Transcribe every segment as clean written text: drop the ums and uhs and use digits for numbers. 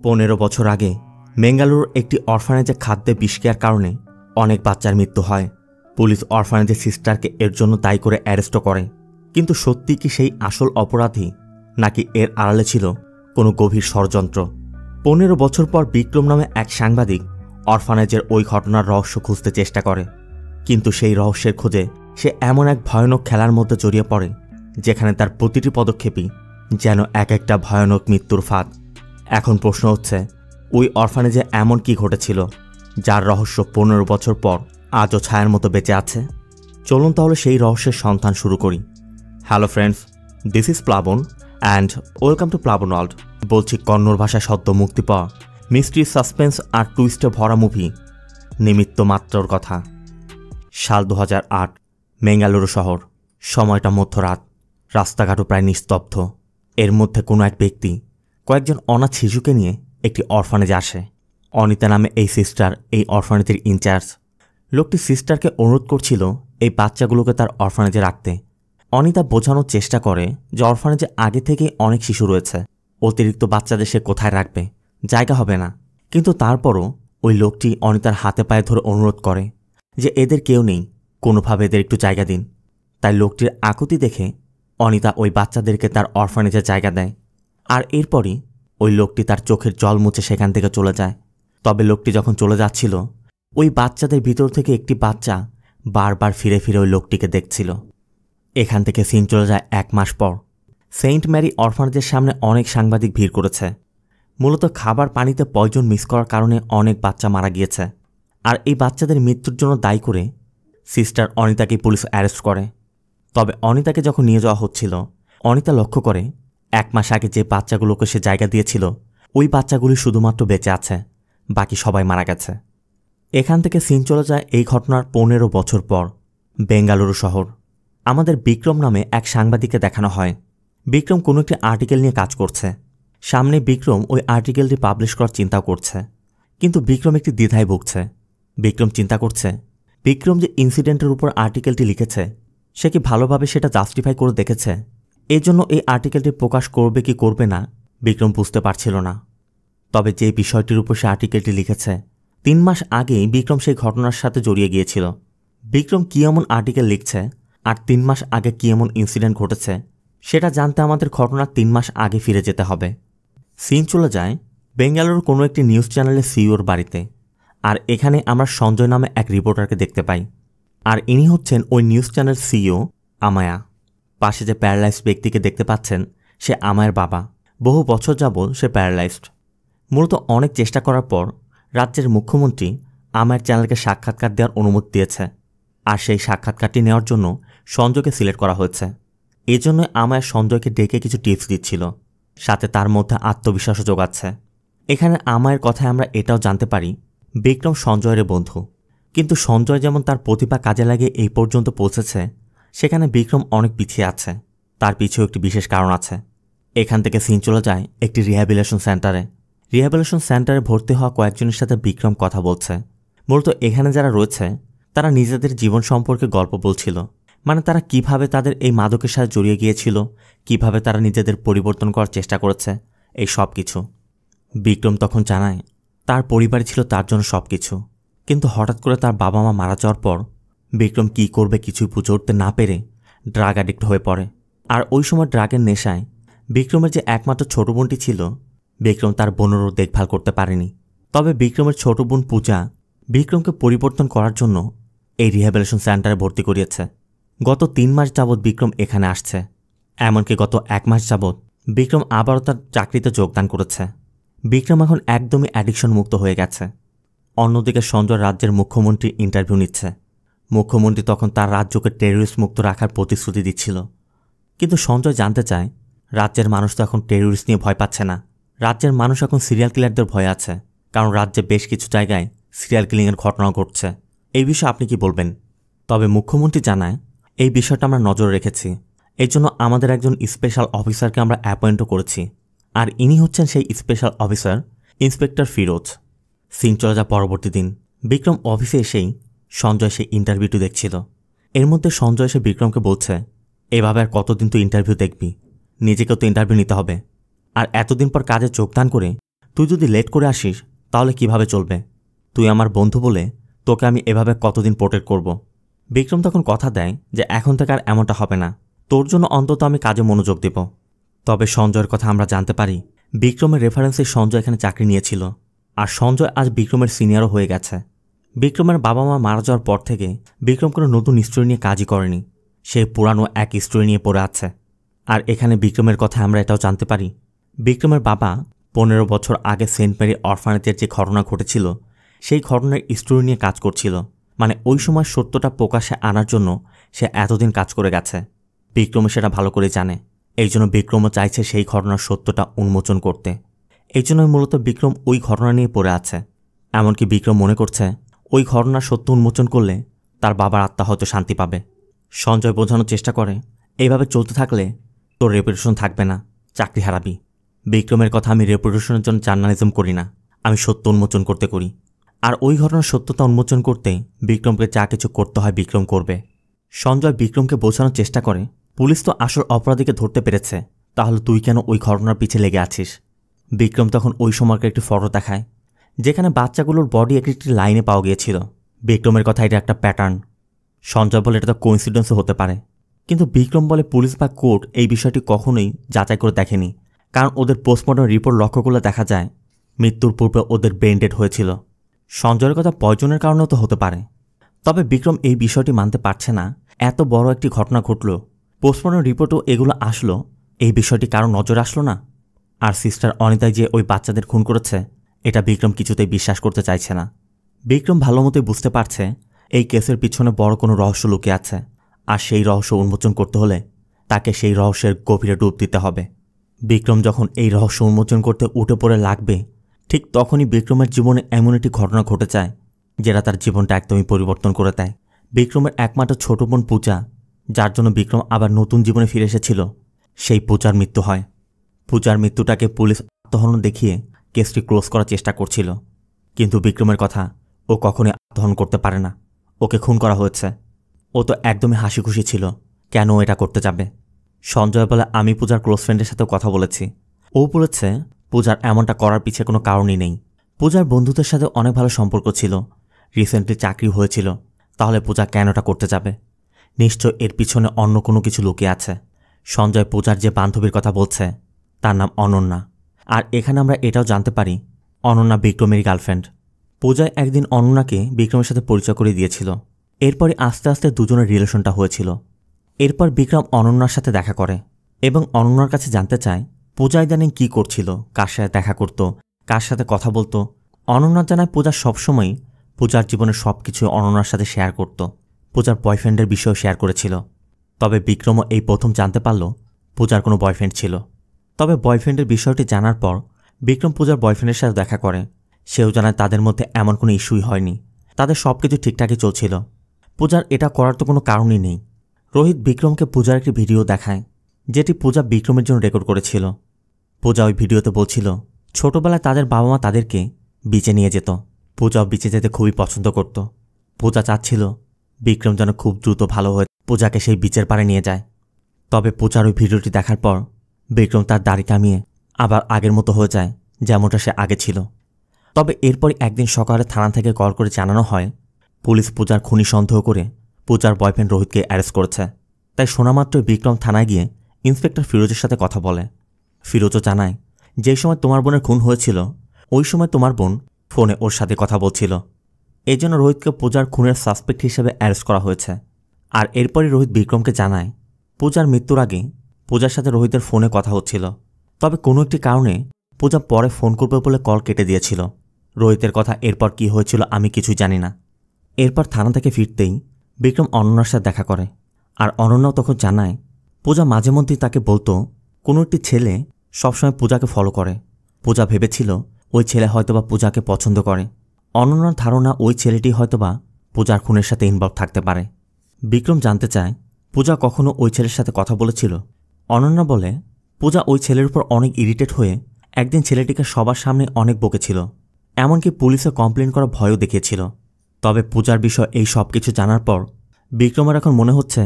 15 বছর আগে বেঙ্গালুরুর একটি অরফানেজে খাদ্যে বিষ খেয়ার কারণে অনেক বাচ্চার মৃত্যু হয়। পুলিশ অরফানেজের সিস্টারকে এর জন্য দায়ী করে অ্যারেস্টও করে। কিন্তু সত্যি কি সেই আসল অপরাধী, নাকি এর আড়ালে ছিল কোনো গভীর ষড়যন্ত্র? 15 বছর পর বিক্রম নামে এক সাংবাদিক অরফানেজের ওই ঘটনার রহস্য খুঁজতে চেষ্টা করে। কিন্তু সেই রহস্যের খোঁজে সে এমন এক ভয়ানক খেলার মধ্যে জড়িয়ে পড়ে যেখানে তার প্রতিটি পদক্ষেপই যেন এক একটা ভয়ানক মৃত্যুর ফাঁদ। এখন প্রশ্ন হচ্ছে, ওই অরফানেজে এমন কি ঘটেছিল যার রহস্য 15 বছর পর আজও ছায়ার মতো বেঁচে আছে? চলুন তাহলে সেই রহস্যের সন্ধান শুরু করি। হ্যালো ফ্রেন্ডস, দিস ইজ প্লাবন অ্যান্ড ওয়েলকাম টু প্লাবন ওয়ার্ল্ড। বলছি কন্নড় ভাষায় সদ্য মুক্তি পাওয়া মিস্ট্রি, সাসপেন্স আর টুইস্টে ভরা মুভি নিমিত্ত মাত্রর কথা। সাল 2008, বেঙ্গালুরু শহর। সময়টা মধ্যরাত, রাস্তাঘাটও প্রায় নিস্তব্ধ। এর মধ্যে কোনো এক ব্যক্তি কয়েকজন অনাথ শিশুকে নিয়ে একটি অরফানেজে আসে। অনিতা নামে এই সিস্টার এই অরফানেজের ইনচার্জ। লোকটি সিস্টারকে অনুরোধ করছিল এই বাচ্চাগুলোকে তার অরফানেজে রাখতে। অনিতা বোঝানোর চেষ্টা করে যে অরফানেজে আগে থেকেই অনেক শিশু রয়েছে, অতিরিক্ত বাচ্চাদের সে কোথায় রাখবে, জায়গা হবে না। কিন্তু তারপরও ওই লোকটি অনিতার হাতে পায়ে ধরে অনুরোধ করে যে এদের কেউ নেই, কোনোভাবে এদের একটু জায়গা দিন। তাই লোকটির আকুতি দেখে অনিতা ওই বাচ্চাদেরকে তার অরফানেজে জায়গা দেয়। আর এরপরই ওই লোকটি তার চোখের জল মুছে সেখান থেকে চলে যায়। তবে লোকটি যখন চলে যাচ্ছিল, ওই বাচ্চাদের ভিতর থেকে একটি বাচ্চা বারবার ফিরে ফিরে ওই লোকটিকে দেখছিল। এখান থেকে সিন চলে যায় 1 মাস পর। সেন্ট ম্যারি অরফানেজের সামনে অনেক সাংবাদিক ভিড় করেছে। মূলত খাবার পানিতে পয়জন মিস করার কারণে অনেক বাচ্চা মারা গিয়েছে। আর এই বাচ্চাদের মৃত্যুর জন্য দায়ী করে সিস্টার অনিতাকে পুলিশ অ্যারেস্ট করে। তবে অনিতাকে যখন নিয়ে যাওয়া হচ্ছিল, অনিতা লক্ষ্য করে 1 মাস আগে যে বাচ্চাগুলোকে সে জায়গা দিয়েছিল ওই বাচ্চাগুলি শুধুমাত্র বেঁচে আছে, বাকি সবাই মারা গেছে। এখান থেকে সিন চলে যায় এই ঘটনার 15 বছর পর, বেঙ্গালুরু শহর। আমাদের বিক্রম নামে এক সাংবাদিককে দেখানো হয়। বিক্রম কোনো একটি আর্টিকেল নিয়ে কাজ করছে। সামনে বিক্রম ওই আর্টিকেলটি পাবলিশ করার চিন্তা করছে, কিন্তু বিক্রম একটি দ্বিধায় ভুগছে। বিক্রম চিন্তা করছে, বিক্রম যে ইনসিডেন্টের উপর আর্টিকেলটি লিখেছে সে কি ভালোভাবে সেটা জাস্টিফাই করে দেখেছে? এই জন্য এই আর্টিকেলটি প্রকাশ করবে কি করবে না বিক্রম বুঝতে পারছিল না। তবে যে বিষয়টির উপর সে আর্টিকেলটি লিখেছে, 3 মাস আগেই বিক্রম সেই ঘটনার সাথে জড়িয়ে গিয়েছিল। বিক্রম কী এমন আর্টিকেল লিখছে আর 3 মাস আগে কী এমন ইনসিডেন্ট ঘটেছে সেটা জানতে আমাদের ঘটনার 3 মাস আগে ফিরে যেতে হবে। সিন চলে যায় বেঙ্গালুরুর কোনো একটি নিউজ চ্যানেলের সিইওর বাড়িতে। আর এখানে আমরা সঞ্জয় নামে এক রিপোর্টারকে দেখতে পাই। আর ইনি হচ্ছেন ওই নিউজ চ্যানেল সিইও আমায়া। পাশে যে প্যারালাইজড ব্যক্তিকে দেখতে পাচ্ছেন সে আমায়ের বাবা। বহু বছর যাবৎ সে প্যারালাইজড। মূলত অনেক চেষ্টা করার পর রাজ্যের মুখ্যমন্ত্রী আমায়ের চ্যানেলকে সাক্ষাৎকার দেওয়ার অনুমতি দিয়েছে। আর সেই সাক্ষাৎকারটি নেওয়ার জন্য সঞ্জয়কে সিলেক্ট করা হয়েছে। এজন্য আমায় সঞ্জয়কে ডেকে কিছু টিপস দিচ্ছিল, সাথে তার মধ্যে আত্মবিশ্বাসও যোগাচ্ছে। এখানে আমায়ের কথায় আমরা এটাও জানতে পারি বিক্রম সঞ্জয়ের বন্ধু। কিন্তু সঞ্জয় যেমন তার প্রতিভা কাজে লাগিয়ে এই পর্যন্ত পৌঁছেছে, সেখানে বিক্রম অনেক পিছিয়ে আছে। তার পিছেও একটি বিশেষ কারণ আছে। এখান থেকে সিন চলে যায় একটি রিহ্যাবিলিটেশন সেন্টারে। রিহ্যাবিলিটেশন সেন্টারে ভর্তি হওয়া কয়েকজনের সাথে বিক্রম কথা বলছে। মূলত এখানে যারা রয়েছে তারা নিজেদের জীবন সম্পর্কে গল্প বলছিল। মানে তারা কিভাবে তাদের এই মাদকের সাথে জড়িয়ে গিয়েছিল, কিভাবে তারা নিজেদের পরিবর্তন করার চেষ্টা করেছে, এই সব কিছু। বিক্রম তখন জানায় তার পরিবারই ছিল তার জন্য সব কিছু। কিন্তু হঠাৎ করে তার বাবা মা মারা যাওয়ার পর বিক্রম কী করবে কিছুই বুঝে উঠতে না পেরে ড্রাগ অ্যাডিক্ট হয়ে পড়ে। আর ওই সময় ড্রাগের নেশায় বিক্রমের যে একমাত্র ছোট বোনটি ছিল, বিক্রম তার বোনেরও দেখভাল করতে পারেনি। তবে বিক্রমের ছোট বোন পূজা বিক্রমকে পরিবর্তন করার জন্য এই রিহ্যাবিলিটেশন সেন্টারে ভর্তি করিয়েছে। গত 3 মাস যাবৎ বিক্রম এখানে আসছে। এমনকি গত 1 মাস যাবৎ বিক্রম আবারও তার চাকরিতে যোগদান করেছে। বিক্রম এখন একদমই অ্যাডিকশন মুক্ত হয়ে গেছে। অন্যদিকে সঞ্জয় রাজ্যের মুখ্যমন্ত্রী ইন্টারভিউ নিচ্ছে। মুখ্যমন্ত্রী তখন তার রাজ্যকে টেররিস্ট মুক্ত রাখার প্রতিশ্রুতি দিচ্ছিল। কিন্তু সঞ্জয় জানতে চায় রাজ্যের মানুষ তো এখন টেররিস্ট নিয়ে ভয় পাচ্ছে না। রাজ্যের মানুষ এখন সিরিয়াল কিলারদের ভয়ে আছে, কারণ রাজ্যে বেশ কিছু জায়গায় সিরিয়াল কিলিংয়ের ঘটনাও ঘটছে। এই বিষয়ে আপনি কি বলবেন? তবে মুখ্যমন্ত্রী জানায় এই বিষয়টা আমরা নজরে রেখেছি। এর জন্য আমাদের একজন স্পেশাল অফিসারকে আমরা অ্যাপয়েন্টও করেছি। আর ইনি হচ্ছেন সেই special officer inspector Firoz. Scene চলে যা পরবর্তী দিন। বিক্রম অফিসে এসেই সঞ্জয় সেই ইন্টারভিউটি দেখছিল। এর মধ্যে সঞ্জয় এসে বিক্রমকে বলছে, এভাবে আর কতদিন তো ইন্টারভিউ দেখবি, নিজেকেও তো ইন্টারভিউ নিতে হবে। আর এতদিন পর কাজে যোগদান করে তুই যদি লেট করে আসিস তাহলে কিভাবে চলবে? তুই আমার বন্ধু বলে তোকে আমি এভাবে কতদিন প্রোটেক্ট করব? বিক্রম তখন কথা দেয় যে এখন থেকে আর এমনটা হবে না, তোর জন্য অন্তত আমি কাজে মনোযোগ দেব। তবে সঞ্জয়ের কথা আমরা জানতে পারি বিক্রমের রেফারেন্সে সঞ্জয় এখানে চাকরি নিয়েছিল, আর সঞ্জয় আজ বিক্রমের সিনিয়রও হয়ে গেছে। বিক্রমের বাবা মা মারা যাওয়ার পর থেকে বিক্রম কোনো নতুন স্টোরি নিয়ে কাজই করেনি, সে পুরানো এক স্টোরি নিয়ে পড়ে আছে। আর এখানে বিক্রমের কথা আমরা এটাও জানতে পারি বিক্রমের বাবা 15 বছর আগে সেন্ট মেরি অরফানেজের যে ঘটনা ঘটেছিল সেই ঘটনার স্টোরি নিয়ে কাজ করছিল, মানে ওই সময় সত্যটা প্রকাশ্যে আনার জন্য সে এতদিন কাজ করে গেছে। বিক্রম সেটা ভালো করে জানে, এই জন্য বিক্রমও চাইছে সেই ঘটনার সত্যটা উন্মোচন করতে। এই জন্যই মূলত বিক্রম ওই ঘটনা নিয়ে পড়ে আছে। এমনকি বিক্রম মনে করছে ওই ঘটনার সত্য উন্মোচন করলে তার বাবার আত্মা হয়তো শান্তি পাবে। সঞ্জয় বোঝানোর চেষ্টা করে এইভাবে চলতে থাকলে তোর রেপুটেশন থাকবে না, চাকরি হারাবি। বিক্রমের কথা আমি রেপুটেশনের জন্য জার্নালিজম করি না, আমি সত্য উন্মোচন করতে করি। আর ওই ঘটনার সত্যতা উন্মোচন করতে বিক্রমকে যা কিছু করতে হয় বিক্রম করবে। সঞ্জয় বিক্রমকে বোঝানোর চেষ্টা করে পুলিশ তো আসল অপরাধীকে ধরতে পেরেছে, তাহলে তুই কেন ওই ঘটনার পিছে লেগে আছিস? বিক্রম তখন ওই সময়কে একটি ফটো দেখায় যেখানে বাচ্চাগুলোর বডি একটি লাইনে পাওয়া গিয়েছিল। বিক্রমের কথা এটা একটা প্যাটার্ন। সঞ্জয় বলে এটা তো কোইন্সিডেন্সও হতে পারে, কিন্তু বিক্রম বলে পুলিশ বা কোর্ট এই বিষয়টি কখনোই যাচাই করে দেখেনি, কারণ ওদের পোস্টমর্টম রিপোর্ট লক্ষ্য করলে দেখা যায় মৃত্যুর পূর্বে ওদের ব্রেন ডেড হয়েছিল। সঞ্জয়ের কথা পয়জনের কারণেও তো হতে পারে। তবে বিক্রম এই বিষয়টি মানতে পারছে না, এত বড় একটি ঘটনা ঘটল, পোস্টমর্টম রিপোর্টও এগুলো আসলো, এই বিষয়টি কারো নজর আসলো না। আর সিস্টার অনিতাই যে ওই বাচ্চাদের খুন করেছে এটা বিক্রম কিছুতেই বিশ্বাস করতে চাইছে না। বিক্রম ভালো মতোই বুঝতে পারছে এই কেসের পিছনে বড় কোনো রহস্য লুকিয়ে আছে, আর সেই রহস্য উন্মোচন করতে হলে তাকে সেই রহস্যের গভীরে ডুব দিতে হবে। বিক্রম যখন এই রহস্য উন্মোচন করতে উঠে পড়ে লাগবে, ঠিক তখনই বিক্রমের জীবনে এমন একটি ঘটনা ঘটে যায় যেটা তার জীবনটা একদমই পরিবর্তন করে দেয়। বিক্রমের একমাত্র ছোট বোন পূজা, যার জন্য বিক্রম আবার নতুন জীবনে ফিরে এসেছিল, সেই পূজার মৃত্যু হয়। পূজার মৃত্যুটাকে পুলিশ আত্মহনন দেখিয়ে কেসটি ক্লোজ করার চেষ্টা করছিল, কিন্তু বিক্রমের কথা ও কখনোই আত্মহনন করতে পারে না, ওকে খুন করা হয়েছে। ও তো একদমই হাসি খুশি ছিল, কেন এটা করতে যাবে? সঞ্জয় বলে আমি পূজার ক্লোজ ফ্রেন্ডের সাথেও কথা বলেছি, ও বলেছে পূজার এমনটা করার পিছিয়ে কোনো কারণই নেই। পূজার বন্ধুদের সাথে অনেক ভালো সম্পর্ক ছিল, রিসেন্টলি চাকরি হয়েছিল, তাহলে পূজা কেন এটা করতে যাবে? নিশ্চয় এর পিছনে অন্য কোনো কিছু লুকিয়ে আছে। সঞ্জয় পূজার যে বান্ধবীর কথা বলছে তার নাম অনন্যা, আর এখানে আমরা এটাও জানতে পারি অনন্যা বিক্রমেরই গার্লফ্রেন্ড। পূজায় একদিন অনন্যাকে বিক্রমের সাথে পরিচয় করে দিয়েছিল, এরপরে আস্তে আস্তে দুজনের রিলেশনটা হয়েছিল। এরপর বিক্রম অনন্যার সাথে দেখা করে এবং অনন্যার কাছে জানতে চায় পূজা ইদানিং কী করছিল, কার সাথে দেখা করত, কার সাথে কথা বলতো। অনন্যা জানায় পূজা সবসময়ই পূজার জীবনের সব কিছু অনন্যার সাথে শেয়ার করত, পূজার বয়ফ্রেন্ডের বিষয়েও শেয়ার করেছিল। তবে বিক্রমও এই প্রথম জানতে পারল পূজার কোনো বয়ফ্রেন্ড ছিল। তবে বয়ফ্রেন্ডের বিষয়টি জানার পর বিক্রম পূজার বয়ফ্রেন্ডের সাথে দেখা করে, সেও জানায় তাদের মধ্যে এমন কোনো ইস্যুই হয়নি, তাদের সব কিছু ঠিকঠাকই চলছিল। পূজার এটা করার তো কোনো কারণই নেই। রোহিত বিক্রমকে পূজার একটি ভিডিও দেখায় যেটি পূজা বিক্রমের জন্য রেকর্ড করেছিল। পূজা ওই ভিডিওতে বলছিল ছোটবেলায় তাদের বাবা মা তাদেরকে বিচে নিয়ে যেত, পূজাও বিচে যেতে খুবই পছন্দ করত। পূজা চাচ্ছিল বিক্রম যেন খুব দ্রুত ভালো হয়ে পূজাকে সেই বিচের পাড়ে নিয়ে যায়। তবে পূজার ওই ভিডিওটি দেখার পর বিক্রম তার দাড়ি কামিয়ে আবার আগের মতো হয়ে যায় যেমনটা সে আগে ছিল। তবে এরপর একদিন সকালে থানা থেকে কল করে জানানো হয় পুলিশ পূজার খুনি সন্দেহ করে পূজার বয়ফ্রেন্ড রোহিতকে অ্যারেস্ট করেছে। তাই শোনামাত্রই বিক্রম থানায় গিয়ে ইন্সপেক্টর ফিরোজের সাথে কথা বলে। ফিরোজও জানায় যে সময় তোমার বোনের খুন হয়েছিল ওই সময় তোমার বোন ফোনে ওর সাথে কথা বলছিল, এই জন্য রোহিতকে পূজার খুনের সাসপেক্ট হিসেবে অ্যারেস্ট করা হয়েছে। আর এরপরই রোহিত বিক্রমকে জানায় পূজার মৃত্যুর আগে পূজার সাথে রোহিতের ফোনে কথা হচ্ছিল, তবে কোনো একটি কারণে পূজা পরে ফোন করবে বলে কল কেটে দিয়েছিল। রোহিতের কথা এরপর কি হয়েছিল আমি কিছুই জানি না। এরপর থানা থেকে ফিরতেই বিক্রম অনন্যার সাথে দেখা করে, আর অনন্যাও তখন জানায় পূজা মাঝে মধ্যেই তাকে বলতো কোনো একটি ছেলে সবসময় পূজাকে ফলো করে। পূজা ভেবেছিল ওই ছেলে হয়তোবা পূজাকে পছন্দ করে। অনন্যার ধারণা ওই ছেলেটি হয়তোবা পূজার খুনের সাথে ইনভলভ থাকতে পারে। বিক্রম জানতে চায় পূজা কখনো ওই ছেলের সাথে কথা বলেছিল। অনন্যা বলে পূজা ওই ছেলের উপর অনেক ইরিটেট হয়ে একদিন ছেলেটিকে সবার সামনে অনেক বকেছিল, এমনকি পুলিশে কমপ্লেন করা ভয়ও দেখিয়েছিল। তবে পূজার বিষয় এই সব কিছু জানার পর বিক্রমের এখন মনে হচ্ছে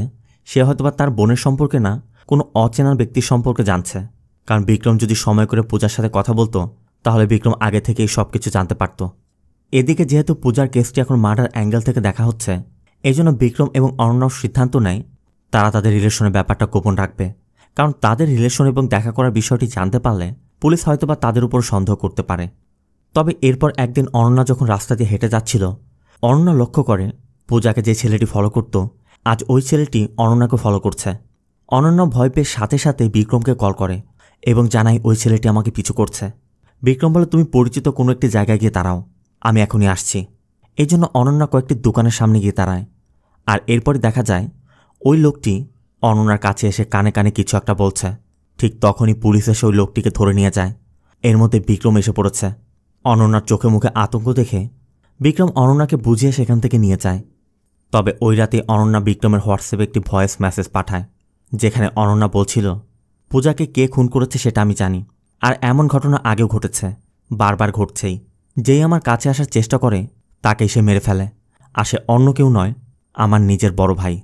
সে হয়তোবা তার বোনের সম্পর্কে না কোনো অচেনা ব্যক্তির সম্পর্কে জানছে, কারণ বিক্রম যদি সময় করে পূজার সাথে কথা বলতো তাহলে বিক্রম আগে থেকেই সব কিছু জানতে পারত। এদিকে যেহেতু পূজার কেসটি এখন মার্ডার অ্যাঙ্গেল থেকে দেখা হচ্ছে, এই জন্য বিক্রম এবং অনন্যাও সিদ্ধান্ত নেয় তারা তাদের রিলেশনের ব্যাপারটা গোপন রাখবে, কারণ তাদের রিলেশন এবং দেখা করার বিষয়টি জানতে পারলে পুলিশ হয়তোবা তাদের উপর সন্দেহ করতে পারে। তবে এরপর একদিন অনন্যা যখন রাস্তা দিয়ে হেঁটে যাচ্ছিল, অনন্যা লক্ষ্য করে পূজাকে যে ছেলেটি ফলো করত আজ ওই ছেলেটি অনন্যাকে ফলো করছে। অনন্যা ভয় পেয়ে সাথে সাথে বিক্রমকে কল করে এবং জানায় ওই ছেলেটি আমাকে পিছু করছে। বিক্রম বলে, তুমি পরিচিত কোনো একটি জায়গায় গিয়ে দাঁড়াও, আমি এখনই আসছি। এই জন্য অনন্যা কয়েকটি দোকানের সামনে গিয়ে দাঁড়ায়। আর এরপরই দেখা যায় ওই লোকটি অনন্যার কাছে এসে কানে কানে কিছু একটা বলছে। ঠিক তখনই পুলিশ এসে ওই লোকটিকে ধরে নিয়ে যায়। এর মধ্যে বিক্রম এসে পড়েছে। অনন্যার চোখে মুখে আতঙ্ক দেখে বিক্রম অনন্যাকে বুঝিয়ে সেখান থেকে নিয়ে যায়। তবে ওই রাতে অনন্যা বিক্রমের হোয়াটসঅ্যাপে একটি ভয়েস মেসেজ পাঠায়, যেখানে অনন্যা বলছিল, পূজাকে কে খুন করেছে সেটা আমি জানি, আর এমন ঘটনা আগেও ঘটেছে, বারবার ঘটছেই। যেই আমার কাছে আসার চেষ্টা করে তাকেই সে মেরে ফেলে। আর সে অন্য কেউ নয়, আমার নিজের বড় ভাই।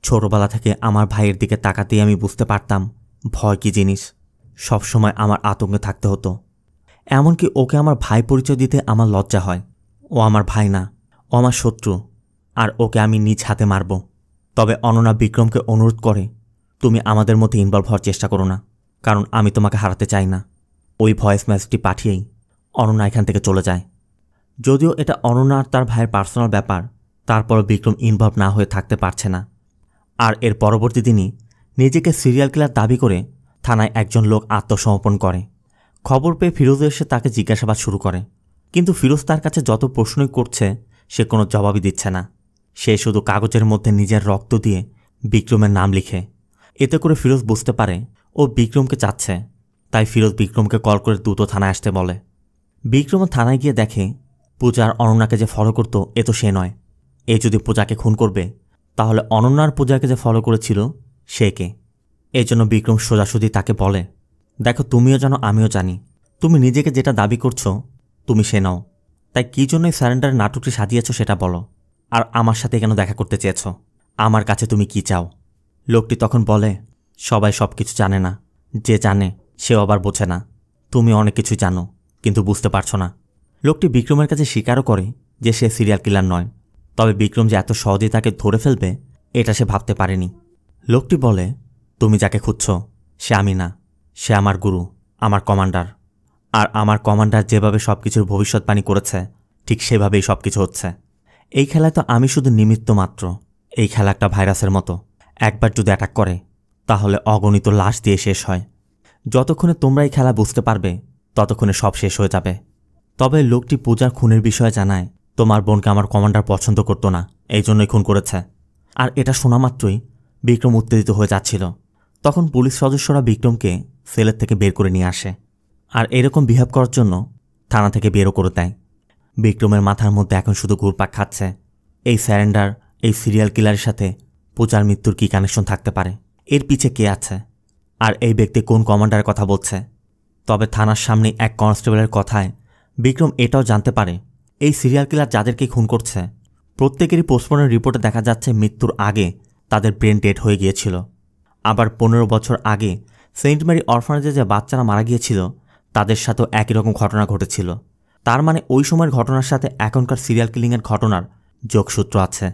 ছোটবেলা থেকে আমার ভাইয়ের দিকে তাকাতেই আমি বুঝতে পারতাম ভয় কী জিনিস। সবসময় আমার আতঙ্কে থাকতে হতো। এমনকি ওকে আমার ভাই পরিচয় দিতে আমার লজ্জা হয়। ও আমার ভাই না, ও আমার শত্রু, আর ওকে আমি নিজ হাতে মারব। তবে অনন্যা বিক্রমকে অনুরোধ করে, তুমি আমাদের মধ্যে ইনভলভ হওয়ার চেষ্টা করো না, কারণ আমি তোমাকে হারাতে চাই না। ওই ভয়েস মেসেজটি পাঠিয়েই অনন্যা এখান থেকে চলে যায়। যদিও এটা অনন্যা আর তার ভাইয়ের পার্সোনাল ব্যাপার, তারপরও বিক্রম ইনভলভ না হয়ে থাকতে পারছে না। আর এর পরবর্তী দিনই নিজেকে সিরিয়াল কিলার দাবি করে থানায় একজন লোক আত্মসমর্পণ করে। খবর পেয়ে ফিরোজ এসে তাকে জিজ্ঞাসাবাদ শুরু করে, কিন্তু ফিরোজ তার কাছে যত প্রশ্নই করছে সে কোনো জবাবই দিচ্ছে না। সে শুধু কাগজের মধ্যে নিজের রক্ত দিয়ে বিক্রমের নাম লিখে। এতে করে ফিরোজ বুঝতে পারে ও বিক্রমকে চাচ্ছে। তাই ফিরোজ বিক্রমকে কল করে দ্রুত থানায় আসতে বলে। বিক্রম থানায় গিয়ে দেখে পূজার অনন্যাকে যে ফলো করত এ তো সে নয়। এ যদি পূজাকে খুন করবে, তাহলে অনন্যার পূজাকে যে ফলো করেছিল সে কে? এই জন্য বিক্রম সোজাসুজি তাকে বলে, দেখো, তুমিও জানো আমিও জানি তুমি নিজেকে যেটা দাবি করছো তুমি সে নও। তাই কী জন্যই স্যারেন্ডারের নাটকটি সাজিয়েছ সেটা বলো, আর আমার সাথে কেন দেখা করতে চেয়েছ? আমার কাছে তুমি কি চাও? লোকটি তখন বলে, সবাই সব কিছু জানে না, যে জানে সেও আবার বোঝে না। তুমি অনেক কিছু জানো কিন্তু বুঝতে পারছো না। লোকটি বিক্রমের কাছে স্বীকারও করে যে সে সিরিয়াল কিলার নয়, তবে বিক্রম যে এত সহজেই তাকে ধরে ফেলবে এটা সে ভাবতে পারেনি। লোকটি বলে, তুমি যাকে খুঁজছ সে আমি না, সে আমার গুরু, আমার কমান্ডার। আর আমার কমান্ডার যেভাবে সব কিছুর ভবিষ্যৎবাণী করেছে ঠিক সেভাবেই সব কিছু হচ্ছে। এই খেলায় তো আমি শুধু নিমিত্ত মাত্র। এই খেলা একটা ভাইরাসের মতো, একবার যদি অ্যাটাক করে তাহলে অগণিত লাশ দিয়ে শেষ হয়। যতক্ষণে তোমরা এই খেলা বুঝতে পারবে ততক্ষণে সব শেষ হয়ে যাবে। তবে লোকটি পূজার খুনের বিষয়ে জানায়, তোমার বোনকে আমার কমান্ডার পছন্দ করতো না, এই জন্যই খুন করেছে। আর এটা শোনা মাত্রই বিক্রম উত্তেজিত হয়ে যাচ্ছিল। তখন পুলিশ সদস্যরা বিক্রমকে সেলের থেকে বের করে নিয়ে আসে, আর এরকম বিহেভ করার জন্য থানা থেকে বেরও করে দেয়। বিক্রমের মাথার মধ্যে এখন শুধু ঘুরপাক খাচ্ছে, এই স্যারেন্ডার, এই সিরিয়াল কিলারের সাথে পূজার মৃত্যুর কী কানেকশন থাকতে পারে, এর পিছে কে আছে, আর এই ব্যক্তি কোন কমান্ডারের কথা বলছে। তবে থানার সামনে এক কনস্টেবলের কথায় বিক্রম এটাও জানতে পারে এই সিরিয়াল কিলার যাদেরকে খুন করছে প্রত্যেকেরই পোস্টমর্টম রিপোর্টে দেখা যাচ্ছে মৃত্যুর আগে তাদের ব্রেন ডেড হয়ে গিয়েছিল। আবার 15 বছর আগে সেন্ট মেরি অরফানেজে যে বাচ্চারা মারা গিয়েছিল তাদের সাথেও একই রকম ঘটনা ঘটেছিল। তার মানে ওই সময়ের ঘটনার সাথে এখনকার সিরিয়াল কিলিংয়ের ঘটনার যোগসূত্র আছে।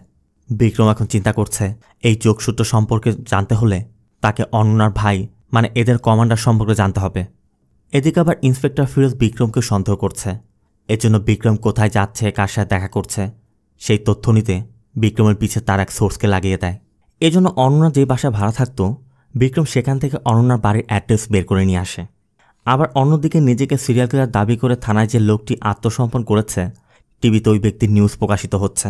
বিক্রম এখন চিন্তা করছে এই যোগসূত্র সম্পর্কে জানতে হলে তাকে অনন্যার ভাই মানে এদের কমান্ডার সম্পর্কে জানতে হবে। এদিকে আবার ইন্সপেক্টর ফিরোজ বিক্রমকে সন্দেহ করছে। এজন্য বিক্রম কোথায় যাচ্ছে, কার সাথে দেখা করছে সেই তথ্য নিতে বিক্রমের পিছে তার এক সোর্সকে লাগিয়ে দেয়। এজন্য অনন্যা যে বাসায় ভাড়া থাকত বিক্রম সেখান থেকে অনন্যার বাড়ির অ্যাড্রেস বের করে নিয়ে আসে। আবার অন্যদিকে নিজেকে সিরিয়াল কিলার দাবি করে থানায় যে লোকটি আত্মসমর্পণ করেছে টিভিতে ওই ব্যক্তির নিউজ প্রকাশিত হচ্ছে।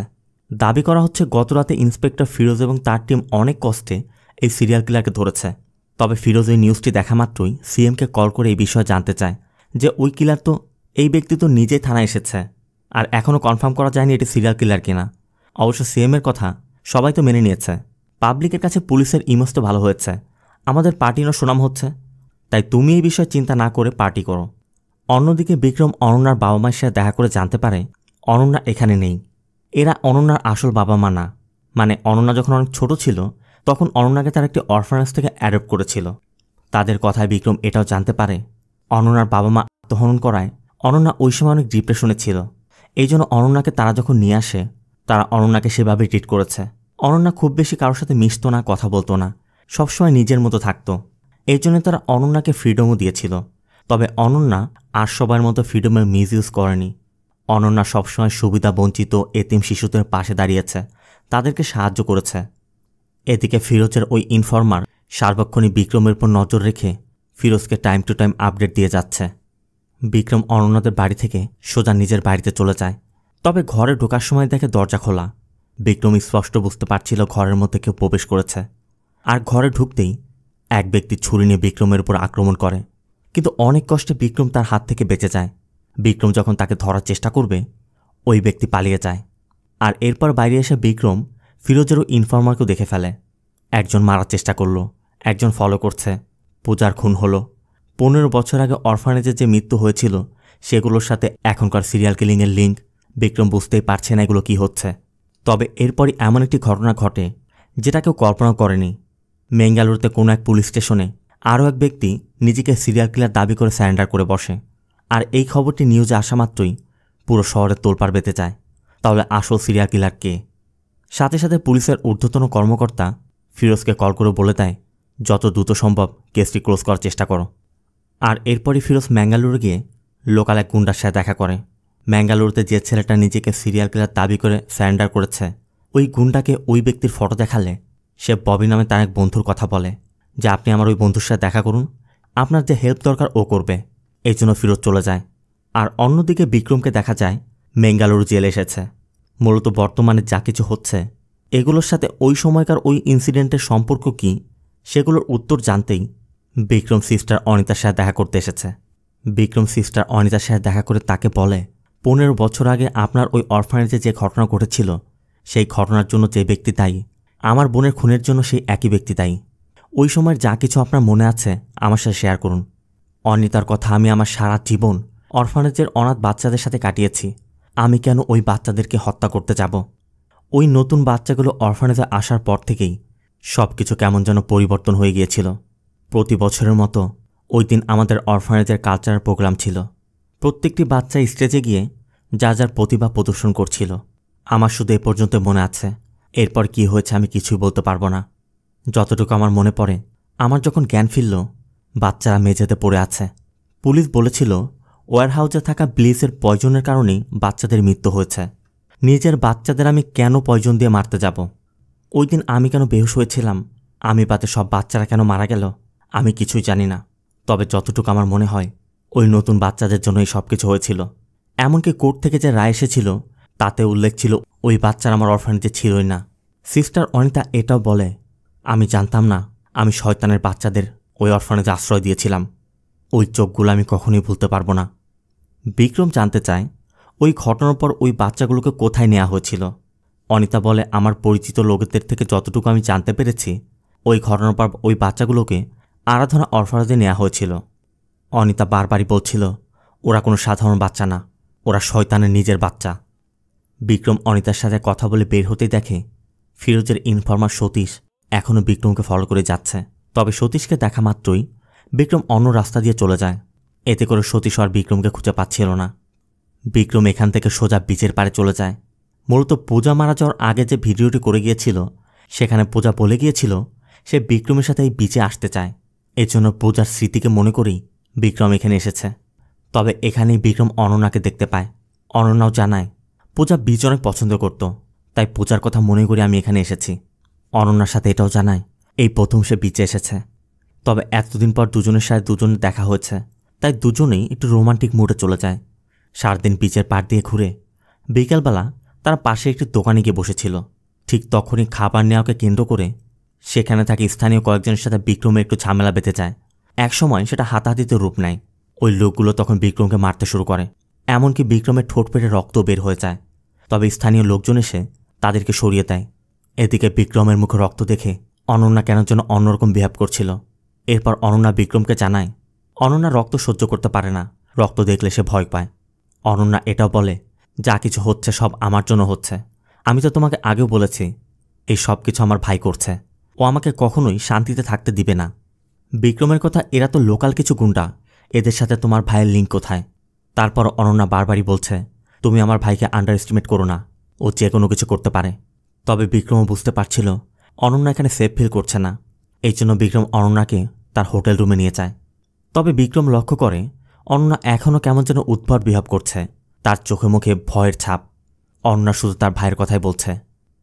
দাবি করা হচ্ছে গতরাতে ইন্সপেক্টর ফিরোজ এবং তার টিম অনেক কষ্টে এই সিরিয়াল কিলারকে ধরেছে। তবে ফিরোজ ওই নিউজটি দেখা মাত্রই সিএমকে কল করে এই বিষয়ে জানতে চায় যে ওই কিলার তো, এই ব্যক্তি তো নিজেই থানায় এসেছে, আর এখনও কনফার্ম করা যায়নি এটি সিরিয়াল কিলার কিনা। অবশ্য সিএমের কথা সবাই তো মেনে নিয়েছে। পাবলিকের কাছে পুলিশের ইমেজ তো ভালো হয়েছে, আমাদের পার্টিরও সুনাম হচ্ছে, তাই তুমি এই বিষয়ে চিন্তা না করে পার্টি করো। অন্যদিকে বিক্রম অনন্যার বাবা মায়ের সাথে দেখা করে জানতে পারে অনন্যা এখানে নেই। এরা অনন্যার আসল বাবা মা না, মানে অনন্যা যখন অনেক ছোট ছিল তখন অনন্যাকে তার একটি অরফানেজ থেকে অ্যাডপ্ট করেছিল। তাদের কথায় বিক্রম এটাও জানতে পারে অনন্যার বাবা মা আত্মহনন করায় অনন্যা ওই সময় অনেক ডিপ্রেশনে ছিল। এই জন্য অনন্যাকে তারা যখন নিয়ে আসে, তারা অনন্যাকে সেভাবে ট্রিট করেছে। অনন্যা খুব বেশি কারোর সাথে মিশতো না, কথা বলতো না, সবসময় নিজের মতো থাকতো। এই জন্য তারা অনন্যাকে ফ্রিডমও দিয়েছিল। তবে অনন্যা আর সবার মতো ফ্রিডমের মিসইউজ করেনি। অনন্যা সবসময় সুবিধা বঞ্চিত এতিম শিশুদের পাশে দাঁড়িয়েছে, তাদেরকে সাহায্য করেছে। এদিকে ফিরোজের ওই ইনফর্মার সার্বক্ষণিক বিক্রমের উপর নজর রেখে ফিরোজকে টাইম টু টাইম আপডেট দিয়ে যাচ্ছে। বিক্রম অনন্যাদের বাড়ি থেকে সোজা নিজের বাড়িতে চলে যায়। তবে ঘরে ঢোকার সময় দেখে দরজা খোলা। বিক্রম স্পষ্ট বুঝতে পারছিল ঘরের মধ্যে কেউ প্রবেশ করেছে। আর ঘরে ঢুকতেই এক ব্যক্তি ছুরি নিয়ে বিক্রমের উপর আক্রমণ করে, কিন্তু অনেক কষ্টে বিক্রম তার হাত থেকে বেঁচে যায়। বিক্রম যখন তাকে ধরার চেষ্টা করবে, ওই ব্যক্তি পালিয়ে যায়। আর এরপর বাইরে এসে বিক্রম ফিরোজেরও ইনফর্মারকেও দেখে ফেলে। একজন মারার চেষ্টা করল, একজন ফলো করছে। পূজার খুন হলো। 15 বছর আগে অরফানেজে যে মৃত্যু হয়েছিল সেগুলোর সাথে এখনকার সিরিয়াল কিলিংয়ের লিঙ্ক। বিক্রম বুঝতেই পারছে না এগুলো কি হচ্ছে। তবে এরপরই এমন একটি ঘটনা ঘটে যেটা কেউ কল্পনা করেনি। মেঙ্গালুরুতে কোনো এক পুলিশ স্টেশনে আরও এক ব্যক্তি নিজেকে সিরিয়াল কিলার দাবি করে স্যারেন্ডার করে বসে। আর এই খবরটি নিউজে আসা মাত্রই পুরো শহরে তোলপাড় বেঁধে যায়। তাহলে আসল সিরিয়াল কিলার কে? সাথে সাথে পুলিশের ঊর্ধ্বতন কর্মকর্তা ফিরোজকে কল করে বলে দেয়, যত দ্রুত সম্ভব কেসটি ক্লোজ করার চেষ্টা করো। আর এরপরই ফিরোজ ম্যাঙ্গালুরু গিয়ে লোকাল এক গুন্ডার সাথে দেখা করে। ম্যাঙ্গালুরুতে যে ছেলেটা নিজেকে সিরিয়াল কিলার দাবি করে স্যারেন্ডার করেছে, ওই গুন্ডাকে ওই ব্যক্তির ফটো দেখালে সে ববি নামে তার এক বন্ধুর কথা বলে যে আপনি আমার ওই বন্ধুর সাথে দেখা করুন, আপনার যে হেল্প দরকার ও করবে। এই জন্য ফিরোজ চলে যায়। আর অন্যদিকে বিক্রমকে দেখা যায় মেঙ্গালুরু জেলে এসেছে। মূলত বর্তমানে যা কিছু হচ্ছে এগুলোর সাথে ওই সময়কার ওই ইনসিডেন্টের সম্পর্ক কি, সেগুলোর উত্তর জানতেই বিক্রম সিস্টার অনিতার সাথে দেখা করতে এসেছে। বিক্রম সিস্টার অনিতার সাথে দেখা করে তাকে বলে, 15 বছর আগে আপনার ওই অরফানেজে যে ঘটনা ঘটেছিল, সেই ঘটনার জন্য যে ব্যক্তি দায়ী, আমার বোনের খুনের জন্য সেই একই ব্যক্তি দায়ী। ওই সময়ের যা কিছু আপনার মনে আছে আমার সাথে শেয়ার করুন। অনিতার কথা, আমি আমার সারা জীবন অরফানেজের অনাথ বাচ্চাদের সাথে কাটিয়েছি। আমি কেন ওই বাচ্চাদেরকে হত্যা করতে যাব? ওই নতুন বাচ্চাগুলো অরফানেজে আসার পর থেকেই সব কিছু কেমন যেন পরিবর্তন হয়ে গিয়েছিল। প্রতি বছরের মতো ওই দিন আমাদের অরফানেজের কালচারাল প্রোগ্রাম ছিল। প্রত্যেকটি বাচ্চা স্টেজে গিয়ে যার যার প্রতিভা প্রদর্শন করছিল। আমার শুধু এ পর্যন্ত মনে আছে, এরপর কি হয়েছে আমি কিছুই বলতে পারবো না। যতটুকু আমার মনে পড়ে, আমার যখন জ্ঞান ফিরল, বাচ্চারা মেঝেতে পড়ে আছে। পুলিশ বলেছিল ওয়ারহাউসে থাকা ব্লিচের পয়জনের কারণেই বাচ্চাদের মৃত্যু হয়েছে। নিজের বাচ্চাদের আমি কেন পয়জন দিয়ে মারতে যাব? ওই দিন আমি কেন বেহুশ হয়েছিলাম? আমি বাদে সব বাচ্চারা কেন মারা গেল? আমি কিছুই জানি না। তবে যতটুকু আমার মনে হয়, ওই নতুন বাচ্চাদের জন্যই সব কিছু হয়েছিল। এমনকি কোর্ট থেকে যে রায় এসেছিল তাতে উল্লেখ ছিল ওই বাচ্চারা আমার অরফানেজে ছিলই না। সিস্টার অনিতা এটাও বলে, আমি জানতাম না আমি শয়তানের বাচ্চাদের ওই অরফানেজে আশ্রয় দিয়েছিলাম। ওই চোখগুলো আমি কখনোই ভুলতে পারবো না। বিক্রম জানতে চায় ওই ঘটনার পর ওই বাচ্চাগুলোকে কোথায় নেওয়া হয়েছিল। অনিতা বলে, আমার পরিচিত লোকদের থেকে যতটুকু আমি জানতে পেরেছি, ওই ঘটনার পর ওই বাচ্চাগুলোকে আরাধনা অরফানেজে নেওয়া হয়েছিল। অনিতা বারবারই বলছিল ওরা কোনো সাধারণ বাচ্চা না, ওরা শয়তানের নিজের বাচ্চা। বিক্রম অনিতার সাথে কথা বলে বের হতেই দেখে ফিরোজের ইনফর্মার সতীশ এখনও বিক্রমকে ফলো করে যাচ্ছে। তবে সতীশকে দেখা মাত্রই বিক্রম অন্য রাস্তা দিয়ে চলে যায়। এতে করে সতীশ আর বিক্রমকে খুঁজে পাচ্ছিল না। বিক্রম এখান থেকে সোজা বিচের পাড়ে চলে যায়। মূলত পূজা মারা যাওয়ার আগে যে ভিডিওটি করে গিয়েছিল, সেখানে পূজা বলে গিয়েছিল সে বিক্রমের সাথে এই বিচে আসতে চায়। এজন্য পূজার স্মৃতিকে মনে করেই বিক্রম এখানে এসেছে। তবে এখানেই বিক্রম অনন্যাকে দেখতে পায়। অনন্যাও জানায় পূজা বিচ অনেক পছন্দ করত, তাই পূজার কথা মনে করে আমি এখানে এসেছি। অনন্যার সাথে এটাও জানায় এই প্রথম সে বিচে এসেছে। তবে এতদিন পর দুজনের সাথে দুজনে দেখা হয়েছে, তাই দুজনেই একটু রোমান্টিক মুডে চলে যায়। সারাদিন বিচের পাড় দিয়ে ঘুরে বিকেলবেলা তারা পাশে একটি দোকানে গিয়ে বসেছিল। ঠিক তখনই খাবার নেওয়াকে কেন্দ্র করে সেখানে থাকা স্থানীয় কয়েকজনের সাথে বিক্রমের একটু ঝামেলা বেঁধে যায়। একসময় সেটা হাতাহাতিতে রূপ নেয়। ওই লোকগুলো তখন বিক্রমকে মারতে শুরু করে, এমনকি বিক্রমের ঠোঁট পেটে রক্ত বের হয়ে যায়। তবে স্থানীয় লোকজন এসে তাদেরকে সরিয়ে দেয়। এদিকে বিক্রমের মুখে রক্ত দেখে অনন্যা কেন যেন অন্যরকম বিহেভ করছিল। এরপর অনন্যা বিক্রমকে জানায় অনন্যা রক্ত সহ্য করতে পারে না, রক্ত দেখলে সে ভয় পায়। অনন্যা এটাও বলে যা কিছু হচ্ছে সব আমার জন্য হচ্ছে। আমি তো তোমাকে আগেও বলেছি এই সব কিছু আমার ভাই করছে, ও আমাকে কখনোই শান্তিতে থাকতে দিবে না। বিক্রমের কথা, এরা তো লোকাল কিছু গুন্ডা, এদের সাথে তোমার ভাইয়ের লিঙ্ক কোথায়? তারপর অনন্যা বারবারই বলছে, তুমি আমার ভাইকে আন্ডার এস্টিমেট করো না, ও যে কোনো কিছু করতে পারে। তবে বিক্রমও বুঝতে পারছিল অনন্যা এখানে সেফ ফিল করছে না। এই জন্য বিক্রম অনন্যাকে তার হোটেল রুমে নিয়ে যায়। তবে বিক্রম লক্ষ্য করে অনন্যা এখনও কেমন যেন উদ্ভট বিহেভ করছে, তার চোখে মুখে ভয়ের ছাপ। অনন্যা শুধু তার ভাইয়ের কথাই বলছে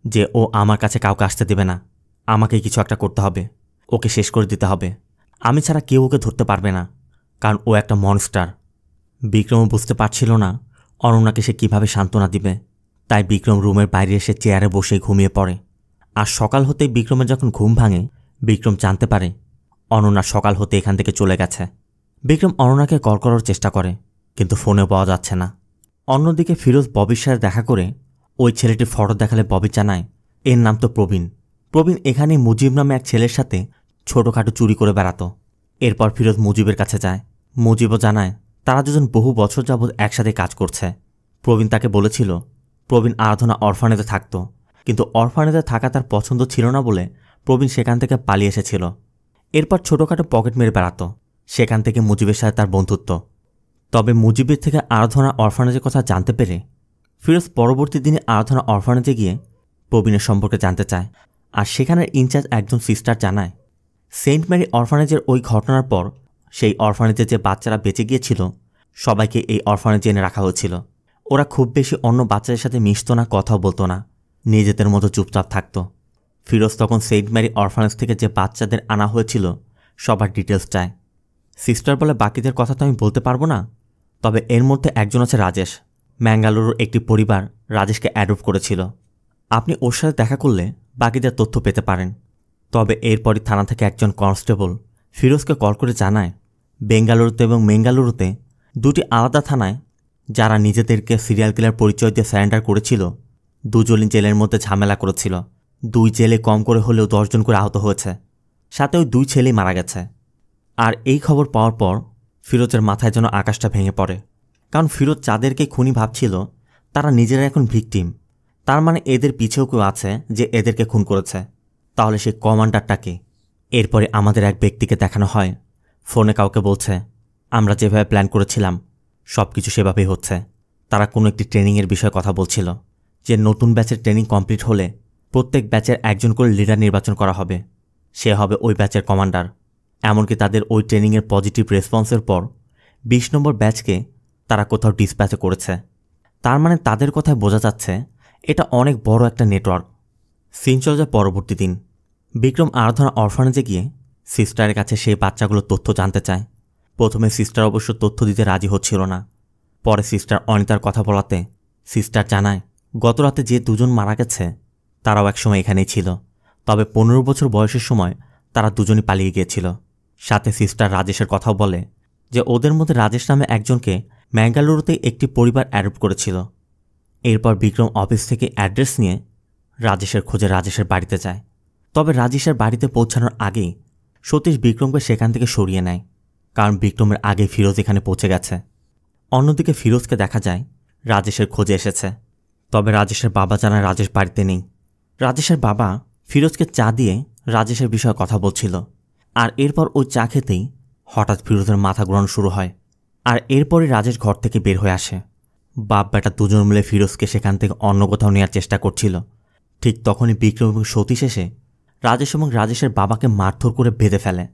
যে ও আমার কাছে কাউকে আসতে দেবে না, আমাকেই কিছু একটা করতে হবে, ওকে শেষ করে দিতে হবে, আমি ছাড়া কেউ ওকে ধরতে পারবে না, কারণ ও একটা মনস্টার। বিক্রমও বুঝতে পারছিল না অনন্যাকে সে কীভাবে সান্ত্বনা দিবে, তাই বিক্রম রুমের বাইরে এসে চেয়ারে বসে ঘুমিয়ে পড়ে। আর সকাল হতেই বিক্রমের যখন ঘুম ভাঙে, বিক্রম জানতে পারে অনন্যা সকাল হতে এখান থেকে চলে গেছে। বিক্রম অনন্যাকে কল করার চেষ্টা করে, কিন্তু ফোনে পাওয়া যাচ্ছে না। অন্যদিকে ফিরোজ ববির সাথে দেখা করে ওই ছেলেটির ফটো দেখালে ববি জানায় এর নাম তো প্রবীণ। প্রবীণ এখানেই মুজিব নামে এক ছেলের সাথে ছোটোখাটো চুরি করে বেড়াতো। এরপর ফিরোজ মুজিবের কাছে যায়। মুজিবও জানায় তারা দুজন বহু বছর যাবৎ একসাথে কাজ করছে। প্রবীণ তাকে বলেছিল প্রবীণ আরাধনা অরফানেজে থাকত, কিন্তু অরফানেজে থাকা তার পছন্দ ছিল না বলে প্রবীণ সেখান থেকে পালিয়ে এসেছিল। এরপর ছোটোখাটো পকেট মেরে বেড়াতো, সেখান থেকে মুজিবের সাথে তার বন্ধুত্ব। তবে মুজিবের থেকে আরাধনা অরফানেজের কথা জানতে পেরে ফিরোজ পরবর্তী দিনে আরাধনা অরফানেজে গিয়ে প্রবীণের সম্পর্কে জানতে চায়। আর সেখানের ইনচার্জ একজন সিস্টার জানায় সেন্ট মেরি অরফানেজের ওই ঘটনার পর সেই অরফানেজে যে বাচ্চারা বেঁচে গিয়েছিল সবাইকে এই অরফানেজে এনে রাখা হয়েছিল। ওরা খুব বেশি অন্য বাচ্চাদের সাথে মিশত না, কথাও বলতো না, নিজেদের মতো চুপচাপ থাকত। ফিরোজ তখন সেন্ট মেরি অরফানেজ থেকে যে বাচ্চাদের আনা হয়েছিল সবার ডিটেলস চায়। সিস্টার বলে বাকিদের কথা তো আমি বলতে পারবো না, তবে এর মধ্যে একজন আছে রাজেশ। ম্যাঙ্গালুরুর একটি পরিবার রাজেশকে অ্যাডপ্ট করেছিল। আপনি ওর সাথে দেখা করলে বাকিদের তথ্য পেতে পারেন। তবে এরপরই থানা থেকে একজন কনস্টেবল ফিরোজকে কল করে জানায় বেঙ্গালুরুতে এবং মেঙ্গালুরুতে দুটি আলাদা থানায় যারা নিজেদেরকে সিরিয়াল কিলার পরিচয় দিয়ে স্যারেন্ডার করেছিল দুজনই জেলের মধ্যে ঝামেলা করেছিল। 2 জেলে কম করে হলেও 10 জন করে আহত হয়েছে, সাথে ওই 2 ছেলেই মারা গেছে। আর এই খবর পাওয়ার পর ফিরোজের মাথায় যেন আকাশটা ভেঙে পড়ে, কারণ ফিরোজ যাদেরকে খুনি ভাবছিল তারা নিজেরা এখন ভিকটিম। তার মানে এদের পিছেও কেউ আছে যে এদেরকে খুন করেছে। তাহলে সেই কমান্ডারটাকে। এরপরে আমাদের এক ব্যক্তিকে দেখানো হয় ফোনে কাউকে বলছে আমরা যেভাবে প্ল্যান করেছিলাম সব কিছু সেভাবেই হচ্ছে। তারা কোনো একটি ট্রেনিংয়ের বিষয়ে কথা বলছিল যে নতুন ব্যাচের ট্রেনিং কমপ্লিট হলে প্রত্যেক ব্যাচের একজন করে লিডার নির্বাচন করা হবে, সে হবে ওই ব্যাচের কমান্ডার। এমনকি তাদের ওই ট্রেনিংয়ের পজিটিভ রেসপন্সের পর 20 নম্বর ব্যাচকে তারা কোথাও ডিসপ্যাচে করেছে। তার মানে তাদের কথায় বোঝা যাচ্ছে এটা অনেক বড় একটা নেটওয়ার্ক। সিন চলে যায় পরবর্তী দিন। বিক্রম আরাধনা অরফানেজে গিয়ে সিস্টারের কাছে সেই বাচ্চাগুলোর তথ্য জানতে চায়। প্রথমে সিস্টার অবশ্য তথ্য দিতে রাজি হচ্ছিল না। পরে সিস্টার অনিতার কথা বলাতে সিস্টার জানায় গত রাতে যে 2 জন মারা গেছে তারাও একসময় এখানেই ছিল, তবে 15 বছর বয়সের সময় তারা দুজনই পালিয়ে গিয়েছিল। সাথে সিস্টার রাজেশের কথাও বলে যে ওদের মধ্যে রাজেশ নামে একজনকে ম্যাঙ্গালুরুতে একটি পরিবার অ্যাডপ্ট করেছিল। এরপর বিক্রম অফিস থেকে অ্যাড্রেস নিয়ে রাজেশের খোঁজে রাজেশের বাড়িতে যায়। তবে রাজেশের বাড়িতে পৌঁছানোর আগেই সতীশ বিক্রমকে সেখান থেকে সরিয়ে নেয়, কারণ বিক্রমের আগে ফিরোজ এখানে পৌঁছে গেছে। অন্যদিকে ফিরোজকে দেখা যায় রাজেশের খোঁজে এসেছে। তবে রাজেশের বাবা জানায় রাজেশ বাড়িতে নেই। রাজেশের বাবা ফিরোজকে চা দিয়ে রাজেশের বিষয়ে কথা বলছিল। আর এরপর ওই চা খেতেই হঠাৎ ফিরোজের মাথা ঘোরানো শুরু হয়। আর এরপরই রাজেশ ঘর থেকে বের হয়ে আসে। বাপ বেটা দুজন মিলে ফিরোজকে সেখান থেকে অন্য কোথাও নেওয়ার চেষ্টা করছিল। ঠিক তখনই বিক্রম এবং সতীশ এসে রাজেশ এবং রাজেশের বাবাকে মারধর করে বেঁধে ফেলে।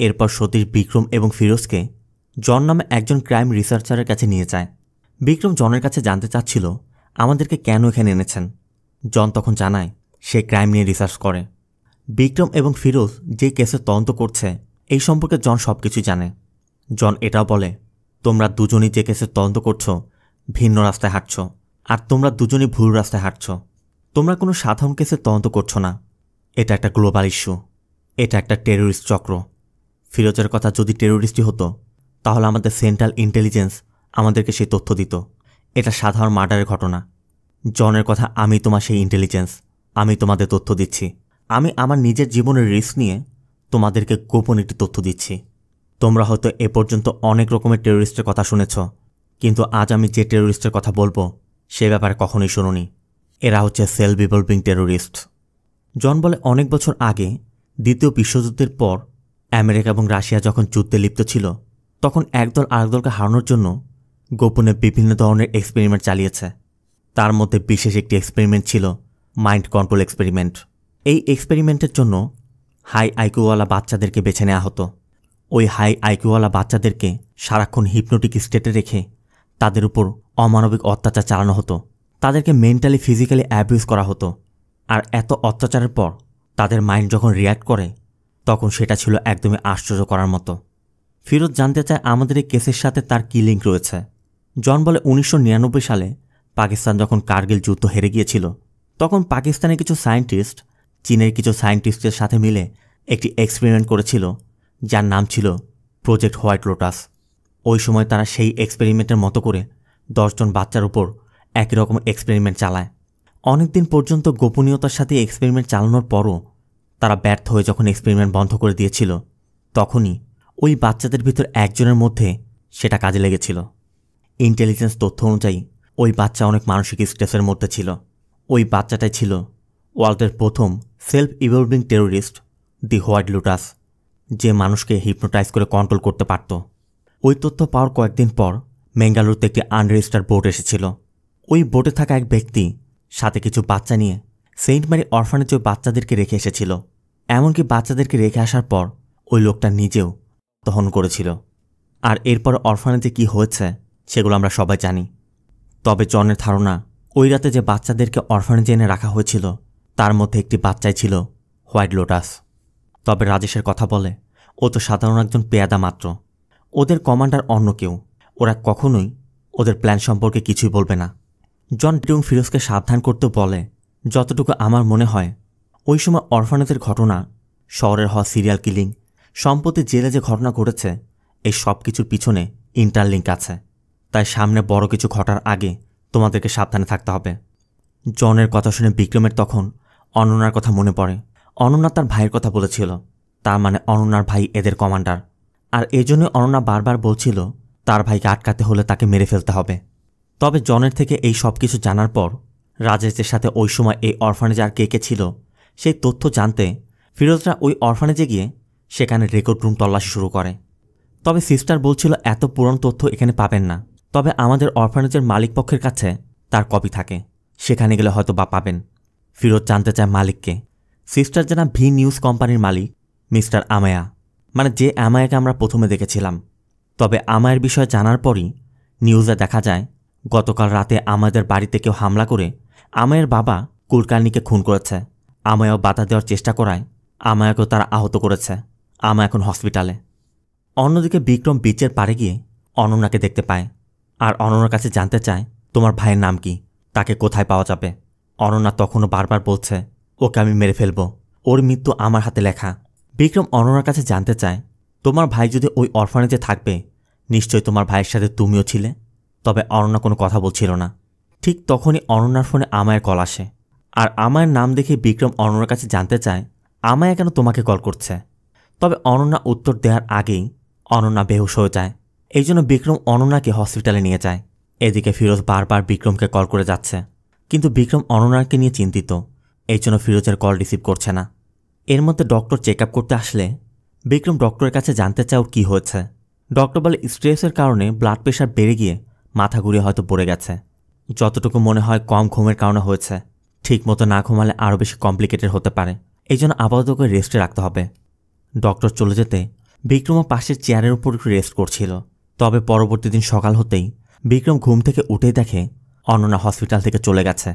এরপর সতীশ বিক্রম এবং ফিরোজকে জন নামে একজন ক্রাইম রিসার্চারের কাছে নিয়ে যায়। বিক্রম জনের কাছে জানতে চাচ্ছিল আমাদেরকে কেন এখানে এনেছেন। জন তখন জানায় সে ক্রাইম নিয়ে রিসার্চ করে। বিক্রম এবং ফিরোজ যে কেসের তদন্ত করছে এই সম্পর্কে জন সব কিছু জানে। জন এটাও বলে তোমরা দুজনই যে কেসের তদন্ত করছো ভিন্ন রাস্তায় হাঁটছ, আর তোমরা দুজনই ভুল রাস্তায় হাঁটছ। তোমরা কোনো সাধারণ কেসের তদন্ত করছো না, এটা একটা গ্লোবাল ইস্যু, এটা একটা টেরোরিস্ট চক্র। ফিরোজের কথা যদি টেরোরিস্টই হতো তাহলে আমাদের সেন্ট্রাল ইন্টেলিজেন্স আমাদেরকে সেই তথ্য দিত। এটা সাধারণ মার্ডারের ঘটনা। জনের কথা আমি তোমার সেই ইন্টেলিজেন্স, আমি তোমাদের তথ্য দিচ্ছি। আমি আমার নিজের জীবনের রিস্ক নিয়ে তোমাদেরকে গোপন একটি তথ্য দিচ্ছি। তোমরা হয়তো এ পর্যন্ত অনেক রকমের টেরোরিস্টের কথা শুনেছ, কিন্তু আজ আমি যে টেরোরিস্টের কথা বলবো সে ব্যাপারে কখনোই শুনুনি। এরা হচ্ছে সেলফ রিভলভিং টেরোরিস্ট। জন বলে অনেক বছর আগে দ্বিতীয় বিশ্বযুদ্ধের পর আমেরিকা এবং রাশিয়া যখন যুদ্ধে লিপ্ত ছিল তখন একদল আরেক দলকে হারানোর জন্য গোপনে বিভিন্ন ধরনের এক্সপেরিমেন্ট চালিয়েছে। তার মধ্যে বিশেষ একটি এক্সপেরিমেন্ট ছিল মাইন্ড কন্ট্রোল এক্সপেরিমেন্ট। এই এক্সপেরিমেন্টের জন্য হাই আইকিউওয়ালা বাচ্চাদেরকে বেছে নেওয়া হতো। ওই হাই আইকিউওয়ালা বাচ্চাদেরকে সারাক্ষণ হিপনোটিক স্টেটে রেখে তাদের উপর অমানবিক অত্যাচার চালানো হতো। তাদেরকে মেন্টালি ফিজিক্যালি অ্যাবিউজ করা হতো। আর এত অত্যাচারের পর তাদের মাইন্ড যখন রিয়্যাক্ট করে তখন সেটা ছিল একদমই আশ্চর্য করার মতো। ফিরোজ জানতে চায় আমাদের এই কেসের সাথে তার কী লিঙ্ক রয়েছে। জন বলে 1999 সালে পাকিস্তান যখন কার্গিল যুদ্ধ হেরে গিয়েছিল তখন পাকিস্তানের কিছু সায়েন্টিস্ট চীনের কিছু সায়েন্টিস্টের সাথে মিলে একটি এক্সপেরিমেন্ট করেছিল যার নাম ছিল প্রজেক্ট হোয়াইট লোটাস। ওই সময় তারা সেই এক্সপেরিমেন্টের মতো করে 10 জন বাচ্চার উপর একই রকম এক্সপেরিমেন্ট চালায়। অনেকদিন পর্যন্ত গোপনীয়তার সাথে এক্সপেরিমেন্ট চালানোর পরও তারা ব্যর্থ হয়ে যখন এক্সপেরিমেন্ট বন্ধ করে দিয়েছিল তখনই ওই বাচ্চাদের ভিতর একজনের মধ্যে সেটা কাজে লেগেছিল। ইন্টেলিজেন্স তথ্য অনুযায়ী ওই বাচ্চা অনেক মানসিক স্ট্রেসের মধ্যে ছিল। ওই বাচ্চাটাই ছিল ওয়ার্ল্ডের প্রথম সেলফ ইভলভিং টেরোরিস্ট দি হোয়াইট লোটাস, যে মানুষকে হিপনোটাইজ করে কন্ট্রোল করতে পারত। ওই তথ্য পাওয়ার কয়েকদিন পর মেঙ্গালুরুতে একটি আনরেজিস্টার্ড বোট এসেছিল। ওই বোটে থাকা এক ব্যক্তি সাথে কিছু বাচ্চা নিয়ে সেন্ট ম্যারি অরফানেজে ওই বাচ্চাদেরকে রেখে এসেছিল। এমনকি বাচ্চাদেরকে রেখে আসার পর ওই লোকটা নিজেও দহন করেছিল। আর এরপর অরফানেজে কি হয়েছে সেগুলো আমরা সবাই জানি। তবে জনের ধারণা ওই রাতে যে বাচ্চাদেরকে অরফানেজে এনে রাখা হয়েছিল তার মধ্যে একটি বাচ্চাই ছিল হোয়াইট লোটাস। তবে রাজেশের কথা বলে ও তো সাধারণ একজন পেয়াদা মাত্র, ওদের কমান্ডার অন্য কেউ। ওরা কখনোই ওদের প্ল্যান সম্পর্কে কিছুই বলবে না। জন এবং ফিরোজকে সাবধান করতে বলে, যতটুকু আমার মনে হয় ওই সময় অরফানেজের ঘটনা, শহরের হওয়া সিরিয়াল কিলিং, সম্প্রতি জেলে যে ঘটনা ঘটেছে, এই সব কিছুর পিছনে ইন্টারলিঙ্ক আছে। তাই সামনে বড় কিছু ঘটার আগে তোমাদেরকে সাবধানে থাকতে হবে। জনের কথা শুনে বিক্রমের তখন অনন্যার কথা মনে পড়ে। অনন্যা তার ভাইয়ের কথা বলেছিল, তার মানে অনন্যার ভাই এদের কমান্ডার। আর এজন্য অনন্যা বারবার বলছিল তার ভাইকে আটকাতে হলে তাকে মেরে ফেলতে হবে। তবে জনের থেকে এই সব কিছু জানার পর রাজেশের সাথে ওই সময় এই অরফানেজে আর কে কে ছিল সেই তথ্য জানতে ফিরোজরা ওই অরফানেজে গিয়ে সেখানে রেকর্ড রুম তল্লাশি শুরু করে। তবে সিস্টার বলছিল এত পুরনো তথ্য এখানে পাবেন না, তবে আমাদের অরফানেজের মালিক পক্ষের কাছে তার কপি থাকে, সেখানে গেলে হয়তো বা পাবেন। ফিরোজ জানতে চায় মালিককে। সিস্টার জানা ভি নিউজ কোম্পানির মালিক মিস্টার আমায়া, মানে যে আমায়াকে আমরা প্রথমে দেখেছিলাম। তবে আমায়ের বিষয়ে জানার পরই নিউজে দেখা যায় গতকাল রাতে আমাদের বাড়িতে কেউ হামলা করে আমায়ের বাবা কুলকার্নিকে খুন করেছে। আমায়াও বাধা দেওয়ার চেষ্টা করায় আমায়াকেও তারা আহত করেছে। আমা এখন হসপিটালে। অন্যদিকে বিক্রম বিচের পাড়ে গিয়ে অনন্যাকে দেখতে পায় আর অনন্যার কাছে জানতে চায় তোমার ভাইয়ের নাম কি, তাকে কোথায় পাওয়া যাবে। অনন্যা তখনও বারবার বলছে ওকে আমি মেরে ফেলব, ওর মৃত্যু আমার হাতে লেখা। বিক্রম অনন্যার কাছে জানতে চায় তোমার ভাই যদি ওই অরফানেজে থাকবে নিশ্চয়ই তোমার ভাইয়ের সাথে তুমিও ছিলে। তবে অনন্যা কোনো কথা বলছিল না। ঠিক তখনই অনন্যার ফোনে আমায়ের কল আসে আর আমায়ের নাম দেখে বিক্রম অনন্যার কাছে জানতে চায় আমায়া কেন তোমাকে কল করছে। তবে অনন্যা উত্তর দেওয়ার আগেই অনন্যা বেহুশ হয়ে যায়। এই জন্য বিক্রম অনন্যাকে হসপিটালে নিয়ে যায়। এদিকে ফিরোজ বারবার বিক্রমকে কল করে যাচ্ছে, কিন্তু বিক্রম অনন্যাকে নিয়ে চিন্তিত, এই জন্য ফিরোজের কল রিসিভ করছে না। এর মধ্যে ডক্টর চেক আপ করতে আসলে বিক্রম ডক্টরের কাছে জানতে চায় ওর কী হয়েছে। ডক্টর বলে স্ট্রেসের কারণে ব্লাড প্রেশার বেড়ে গিয়ে মাথা ঘুরিয়ে হয়তো পড়ে গেছে। যতটুকু মনে হয় কম ঘুমের কারণে হয়েছে, ঠিক মতো না ঘুমালে আরও বেশি কমপ্লিকেটেড হতে পারে, এই জন্য আপাতত করে রেস্টে রাখতে হবে। ডক্টর চলে যেতে বিক্রমও পাশের চেয়ারের উপর একটু রেস্ট করছিল। তবে পরবর্তী দিন সকাল হতেই বিক্রম ঘুম থেকে উঠেই দেখে অনন্যা হসপিটাল থেকে চলে গেছে।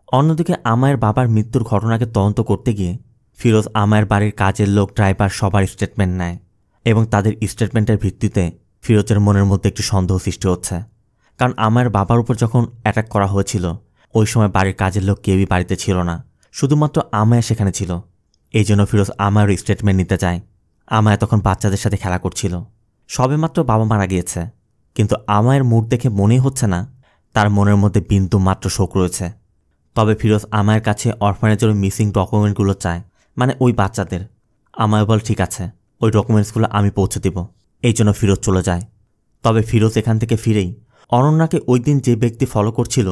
অন্যদিকে আমায়ের বাবার মৃত্যুর ঘটনাকে তদন্ত করতে গিয়ে ফিরোজ আমায়ের বাড়ির কাজের লোক, ড্রাইভার সবার স্টেটমেন্ট নেয় এবং তাদের স্টেটমেন্টের ভিত্তিতে ফিরোজের মনের মধ্যে একটু সন্দেহ সৃষ্টি হচ্ছে। কারণ আমায়ের বাবার উপর যখন অ্যাটাক করা হয়েছিল ওই সময় বাড়ির কাজের লোক কেউই বাড়িতে ছিল না, শুধুমাত্র আমায়া সেখানে ছিল। এই জন্য ফিরোজ আমায়ের স্টেটমেন্ট নিতে চায়। আমায়া তখন বাচ্চাদের সাথে খেলা করছিল। সবেমাত্র বাবা মারা গিয়েছে, কিন্তু আমায়ের মুড দেখে মনেই হচ্ছে না তার মনের মধ্যে বিন্দু মাত্র শোক রয়েছে। তবে ফিরোজ আমায়ের কাছে অরফানেজের মিসিং ডকুমেন্টগুলো চায়, মানে ওই বাচ্চাদের। আমায় বল ঠিক আছে, ওই ডকুমেন্টসগুলো আমি পৌঁছে দেব। এই জন্য ফিরোজ চলে যায়। তবে ফিরোজ এখান থেকে ফিরেই অনন্যাকে ওই দিন যে ব্যক্তি ফলো করছিল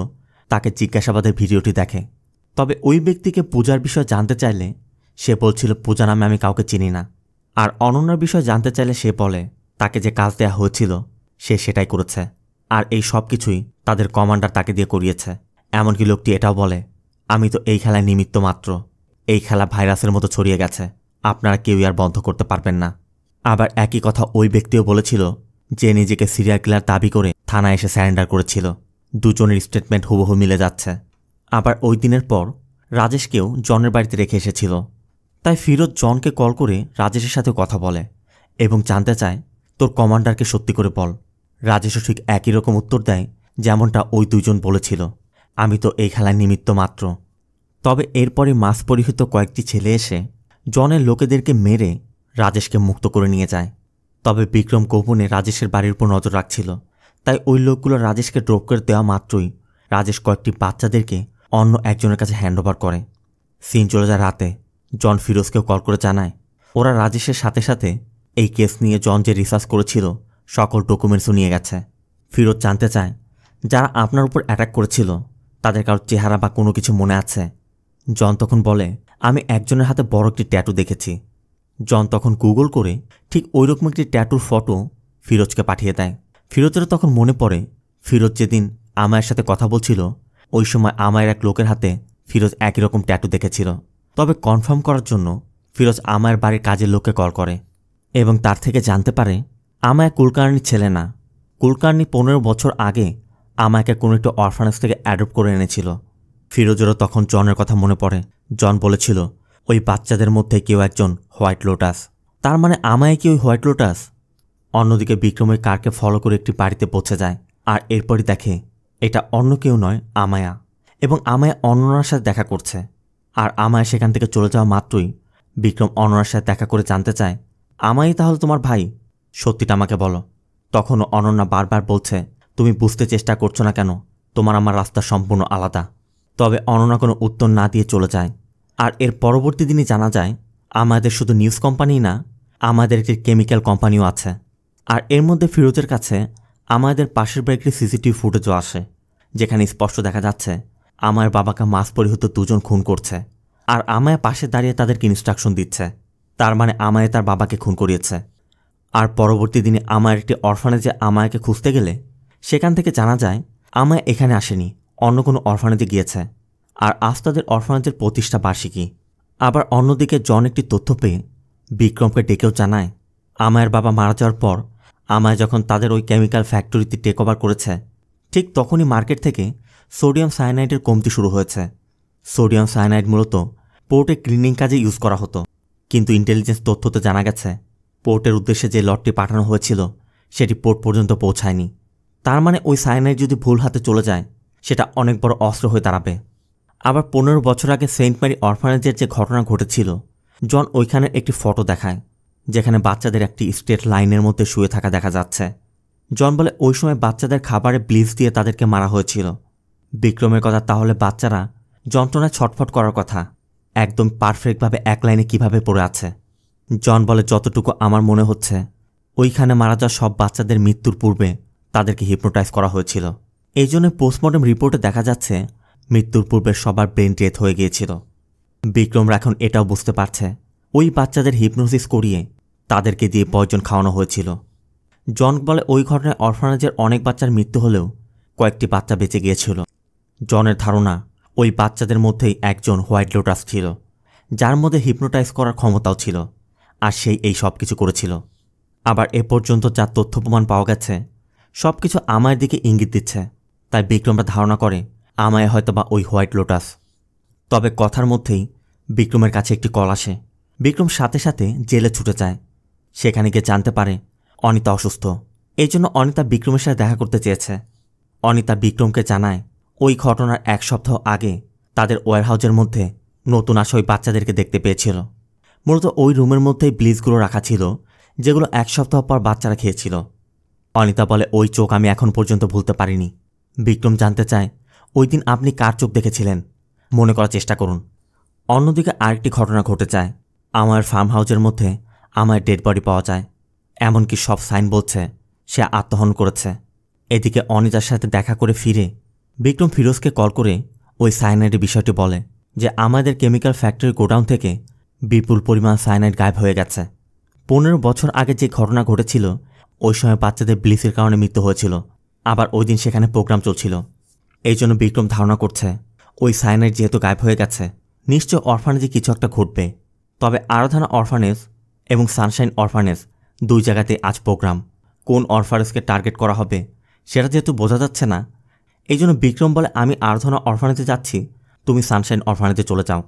তাকে জিজ্ঞাসাবাদের ভিডিওটি দেখে। তবে ওই ব্যক্তিকে পূজার বিষয়ে জানতে চাইলে সে বলছিল পূজা নামে আমি কাউকে চিনি না। আর অনন্যার বিষয়ে জানতে চাইলে সে বলে তাকে যে কাজ দেয়া হয়েছিল সে সেটাই করেছে। আর এই সব কিছুই তাদের কমান্ডার তাকে দিয়ে করিয়েছে। এমনকি লোকটি এটাও বলে, আমি তো এই খেলায় নিমিত্ত মাত্র, এই খেলা ভাইরাসের মতো ছড়িয়ে গেছে, আপনারা কেউই আর বন্ধ করতে পারবেন না। আবার একই কথা ওই ব্যক্তিও বলেছিল যে নিজেকে সিরিয়াল কিলার দাবি করে থানায় এসে স্যারেন্ডার করেছিল। দুজনের স্টেটমেন্ট হুবহু মিলে যাচ্ছে। আবার ওই দিনের পর রাজেশকেও জনের বাড়িতে রেখে এসেছিল। তাই ফিরোজ জনকে কল করে রাজেশের সাথে কথা বলে এবং জানতে চায়, তোর কমান্ডারকে সত্যি করে বল। রাজেশও ঠিক একই রকম উত্তর দেয় যেমনটা ওই দুজন বলেছিল, আমি তো এই খেলায় নিমিত্ত মাত্র। তবে এরপরে মাস্ক পরিহিত কয়েকটি ছেলে এসে জনের লোকেদেরকে মেরে রাজেশকে মুক্ত করে নিয়ে যায়। তবে বিক্রম গোপনে রাজেশের বাড়ির উপর নজর রাখছিল, তাই ওই লোকগুলো রাজেশকে ড্রপ করে দেওয়া মাত্রই রাজেশ কয়েকটি বাচ্চাদেরকে অন্য একজনের কাছে হ্যান্ডওভার করে। সিন চলে যায় রাতে। জন ফিরোজকেও কল করে জানায় ওরা রাজেশের সাথে সাথে এই কেস নিয়ে জন যে রিসার্চ করেছিল সকল ডকুমেন্টসও নিয়ে গেছে। ফিরোজ জানতে চায়, যারা আপনার উপর অ্যাটাক করেছিল তাদের কারোর চেহারা বা কোনো কিছু মনে আছে? জন তখন বলে, আমি একজনের হাতে বড় একটি ট্যাটু দেখেছি। জন তখন গুগল করে ঠিক ওইরকম একটি ট্যাটুর ফটো ফিরোজকে পাঠিয়ে দেয়। ফিরোজেরও তখন মনে পড়ে ফিরোজ যেদিন আমায়ের সাথে কথা বলছিল ওই সময় আমায়ের এক লোকের হাতে ফিরোজ একই রকম ট্যাটু দেখেছিল। তবে কনফার্ম করার জন্য ফিরোজ আমায়ের বাড়ির কাজের লোককে কল করে এবং তার থেকে জানতে পারে আমায় কুলকার্নির ছেলে না। কুলকার্নি 15 বছর আগে আমাকে কোনো একটা অরফানেজ থেকে অ্যাডপ্ট করে এনেছিল। ফিরোজেরও তখন জনের কথা মনে পড়ে। জন বলেছিল ওই বাচ্চাদের মধ্যে কেউ একজন হোয়াইট লোটাস। তার মানে আমায় কি ওই হোয়াইট লোটাস? অন্যদিকে বিক্রমের কারকে ফলো করে একটি বাড়িতে পৌঁছে যায় আর এরপরই দেখে এটা অন্য কেউ নয়, আমায়া। এবং আমায়া অননার সাথে দেখা করছে। আর আমায়া সেখান থেকে চলে যাওয়া মাত্রই বিক্রম অননার সাথে দেখা করে জানতে চায়, আমাই তাহলে তোমার ভাই? সত্যিটা আমাকে বলো। তখনও অনন্যা বারবার বলছে, তুমি বুঝতে চেষ্টা করছো না কেন? তোমার আমার রাস্তা সম্পূর্ণ আলাদা। তবে অনন্যা কোনো উত্তর না দিয়ে চলে যায়। আর এর পরবর্তী দিনই জানা যায় আমাদের শুধু নিউজ কোম্পানি না, আমাদের একটি কেমিক্যাল কোম্পানিও আছে। আর এর মধ্যে ফিরোজের কাছে আমাদের পাশের বাড়ির সিসিটিভি ফুটেজও আসে, যেখানে স্পষ্ট দেখা যাচ্ছে আমার বাবাকে মাস্ক পরিহিত দুজন খুন করছে। আর আমায় পাশে দাঁড়িয়ে তাদেরকে ইনস্ট্রাকশন দিচ্ছে। তার মানে আমায় তার বাবাকে খুন করিয়েছে। আর পরবর্তী দিনে আমার একটি অরফানেজে আমায়কে খুঁজতে গেলে সেখান থেকে জানা যায় আমায় এখানে আসেনি, অন্য কোনো অরফানেজে গিয়েছে। আর আজ তাদের অরফানেজের প্রতিষ্ঠা বার্ষিকী। আবার অন্যদিকে জন একটি তথ্য পেয়ে বিক্রমকে ডেকেও জানায় আমায়ের বাবা মারা যাওয়ার পর আমায় যখন তাদের ওই কেমিক্যাল ফ্যাক্টরিতে টেক ওভার করেছে ঠিক তখনই মার্কেট থেকে সোডিয়াম সায়ানাইডের কমতি শুরু হয়েছে। সোডিয়াম সায়ানাইড মূলত পোর্টে ক্লিনিং কাজে ইউজ করা হতো, কিন্তু ইন্টেলিজেন্স তথ্যতে জানা গেছে পোর্টের উদ্দেশ্যে যে লটটি পাঠানো হয়েছিল সেটি পোর্ট পর্যন্ত পৌঁছায়নি। তার মানে ওই সায়ানাইড যদি ভুল হাতে চলে যায় সেটা অনেক বড় অস্ত্র হয়ে দাঁড়াবে। আবার 15 বছর আগে সেন্ট ম্যারি অরফানেজের যে ঘটনা ঘটেছিল, জন ওইখানের একটি ফটো দেখায় যেখানে বাচ্চাদের একটি স্ট্রেট লাইনের মধ্যে শুয়ে থাকা দেখা যাচ্ছে। জন বলে ওই সময় বাচ্চাদের খাবারে ব্লিচ দিয়ে তাদেরকে মারা হয়েছিল। বিক্রমের কথা, তাহলে বাচ্চারা যন্ত্রণায় ছটফট করার কথা একদম পারফেক্টভাবে এক লাইনে কিভাবে পড়ে আছে? জন বলে যতটুকু আমার মনে হচ্ছে ওইখানে মারা যাওয়া সব বাচ্চাদের মৃত্যুর পূর্বে তাদেরকে হিপনোটাইজ করা হয়েছিল। এই জন্য পোস্টমর্টম রিপোর্টে দেখা যাচ্ছে মৃত্যুর পূর্বে সবার ব্রেন ডেথ হয়ে গিয়েছিল। বিক্রমরা এখন এটাও বুঝতে পারছে ওই বাচ্চাদের হিপনোসিস করিয়ে তাদেরকে দিয়ে পয়জন খাওয়ানো হয়েছিল। জন বলে ওই ঘটনায় অরফানেজের অনেক বাচ্চার মৃত্যু হলেও কয়েকটি বাচ্চা বেঁচে গিয়েছিল। জনের ধারণা ওই বাচ্চাদের মধ্যেই একজন হোয়াইট লোটাস ছিল, যার মধ্যে হিপনোটাইজ করার ক্ষমতাও ছিল, আর সেই এই সব কিছু করেছিল। আবার এ পর্যন্ত যা তথ্য প্রমাণ পাওয়া গেছে সব কিছু আমায়ের দিকে ইঙ্গিত দিচ্ছে। তাই বিক্রমরা ধারণা করে আমায় হয়তোবা ওই হোয়াইট লোটাস। তবে কথার মধ্যেই বিক্রমের কাছে একটি কল আসে। বিক্রম সাথে সাথে জেলে ছুটে যায়। সেখানে গিয়ে জানতে পারে অনিতা অসুস্থ। এই জন্য অনিতা বিক্রমের সাথে দেখা করতে চেয়েছে। অনিতা বিক্রমকে জানায় ওই ঘটনার 1 সপ্তাহ আগে তাদের ওয়্যারহাউজের মধ্যে নতুন আসা ওই বাচ্চাদেরকে দেখতে পেয়েছিল। মূলত ওই রুমের মধ্যেই ব্লিচগুলো রাখা ছিল যেগুলো 1 সপ্তাহ পর বাচ্চারা খেয়েছিল। অনিতা বলে ওই চোখ আমি এখন পর্যন্ত ভুলতে পারিনি। বিক্রম জানতে চায় ওই দিন আপনি কার চোখ দেখেছিলেন, মনে করার চেষ্টা করুন। অন্যদিকে আরেকটি ঘটনা ঘটে যায়। আমার ফার্ম হাউসের মধ্যে আমার ডেড বডি পাওয়া যায়, এমনকি সব সাইন বলছে সে আত্মহনন করেছে। এদিকে অনিতার সাথে দেখা করে ফিরে বিক্রম ফিরোজকে কল করে ওই সায়ানাইডের বিষয়টি বলে যে আমাদের কেমিক্যাল ফ্যাক্টরি গোডাউন থেকে বিপুল পরিমাণ সায়ানাইড গায়েব হয়ে গেছে। 15 বছর আগে যে ঘটনা ঘটেছিল ওই সময় বাচ্চাদের ব্লিচের কারণে মৃত্যু হয়েছিল, আবার ওই দিন সেখানে প্রোগ্রাম চলছিল। এই জন্য বিক্রম ধারণা করছে ওই সায়ানাইড যেহেতু গায়েব হয়ে গেছে, নিশ্চয় অরফানেজে কিছু একটা ঘটবে। তবে আরাধনা অরফানেজ এবং সানশাইন অরফানেজ দুই জায়গাতেই আজ প্রোগ্রাম। কোন অরফানেজকে টার্গেট করা হবে সেটা যেহেতু বোঝা যাচ্ছে না, এই জন্য বিক্রম বলে, আমি আরাধনা অরফানেজে যাচ্ছি, তুমি সানশাইন অরফানেজে চলে যাও।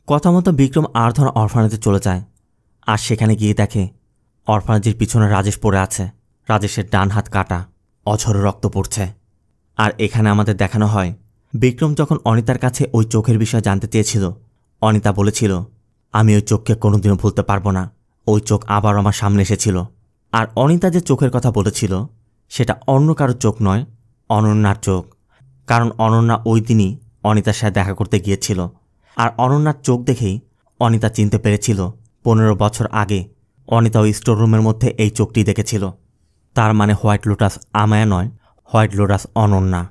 কথা মতো বিক্রম আরাধনা অরফানেজে চলে যায়। আর সেখানে গিয়ে দেখে অরফানেজের পিছনে রাজেশ পড়ে আছে। রাজেশের ডান হাত কাটা, অঝরে রক্ত পড়ছে। আর এখানে আমাদের দেখানো হয় বিক্রম যখন অনিতার কাছে ওই চোখের বিষয়ে জানতে চেয়েছিল, অনিতা বলেছিল, আমি ওই চোখকে কোনোদিনও ভুলতে পারবো না, ওই চোখ আবার আমার সামনে এসেছিল। আর অনিতা যে চোখের কথা বলেছিল সেটা অন্য কারো চোখ নয়, অনন্যার চোখ। কারণ অনন্যা ওই দিনই অনিতার সাথে দেখা করতে গিয়েছিল। আর অনন্যার চোখ দেখেই অনিতা চিনতে পেরেছিল 15 বছর আগে অনিতা ওই স্টোর রুমের মধ্যে এই চোখটি দেখেছিল। তার মানে হোয়াইট লোটাস আমায়া নয়, হোয়াইট লোটাস অনন্যা।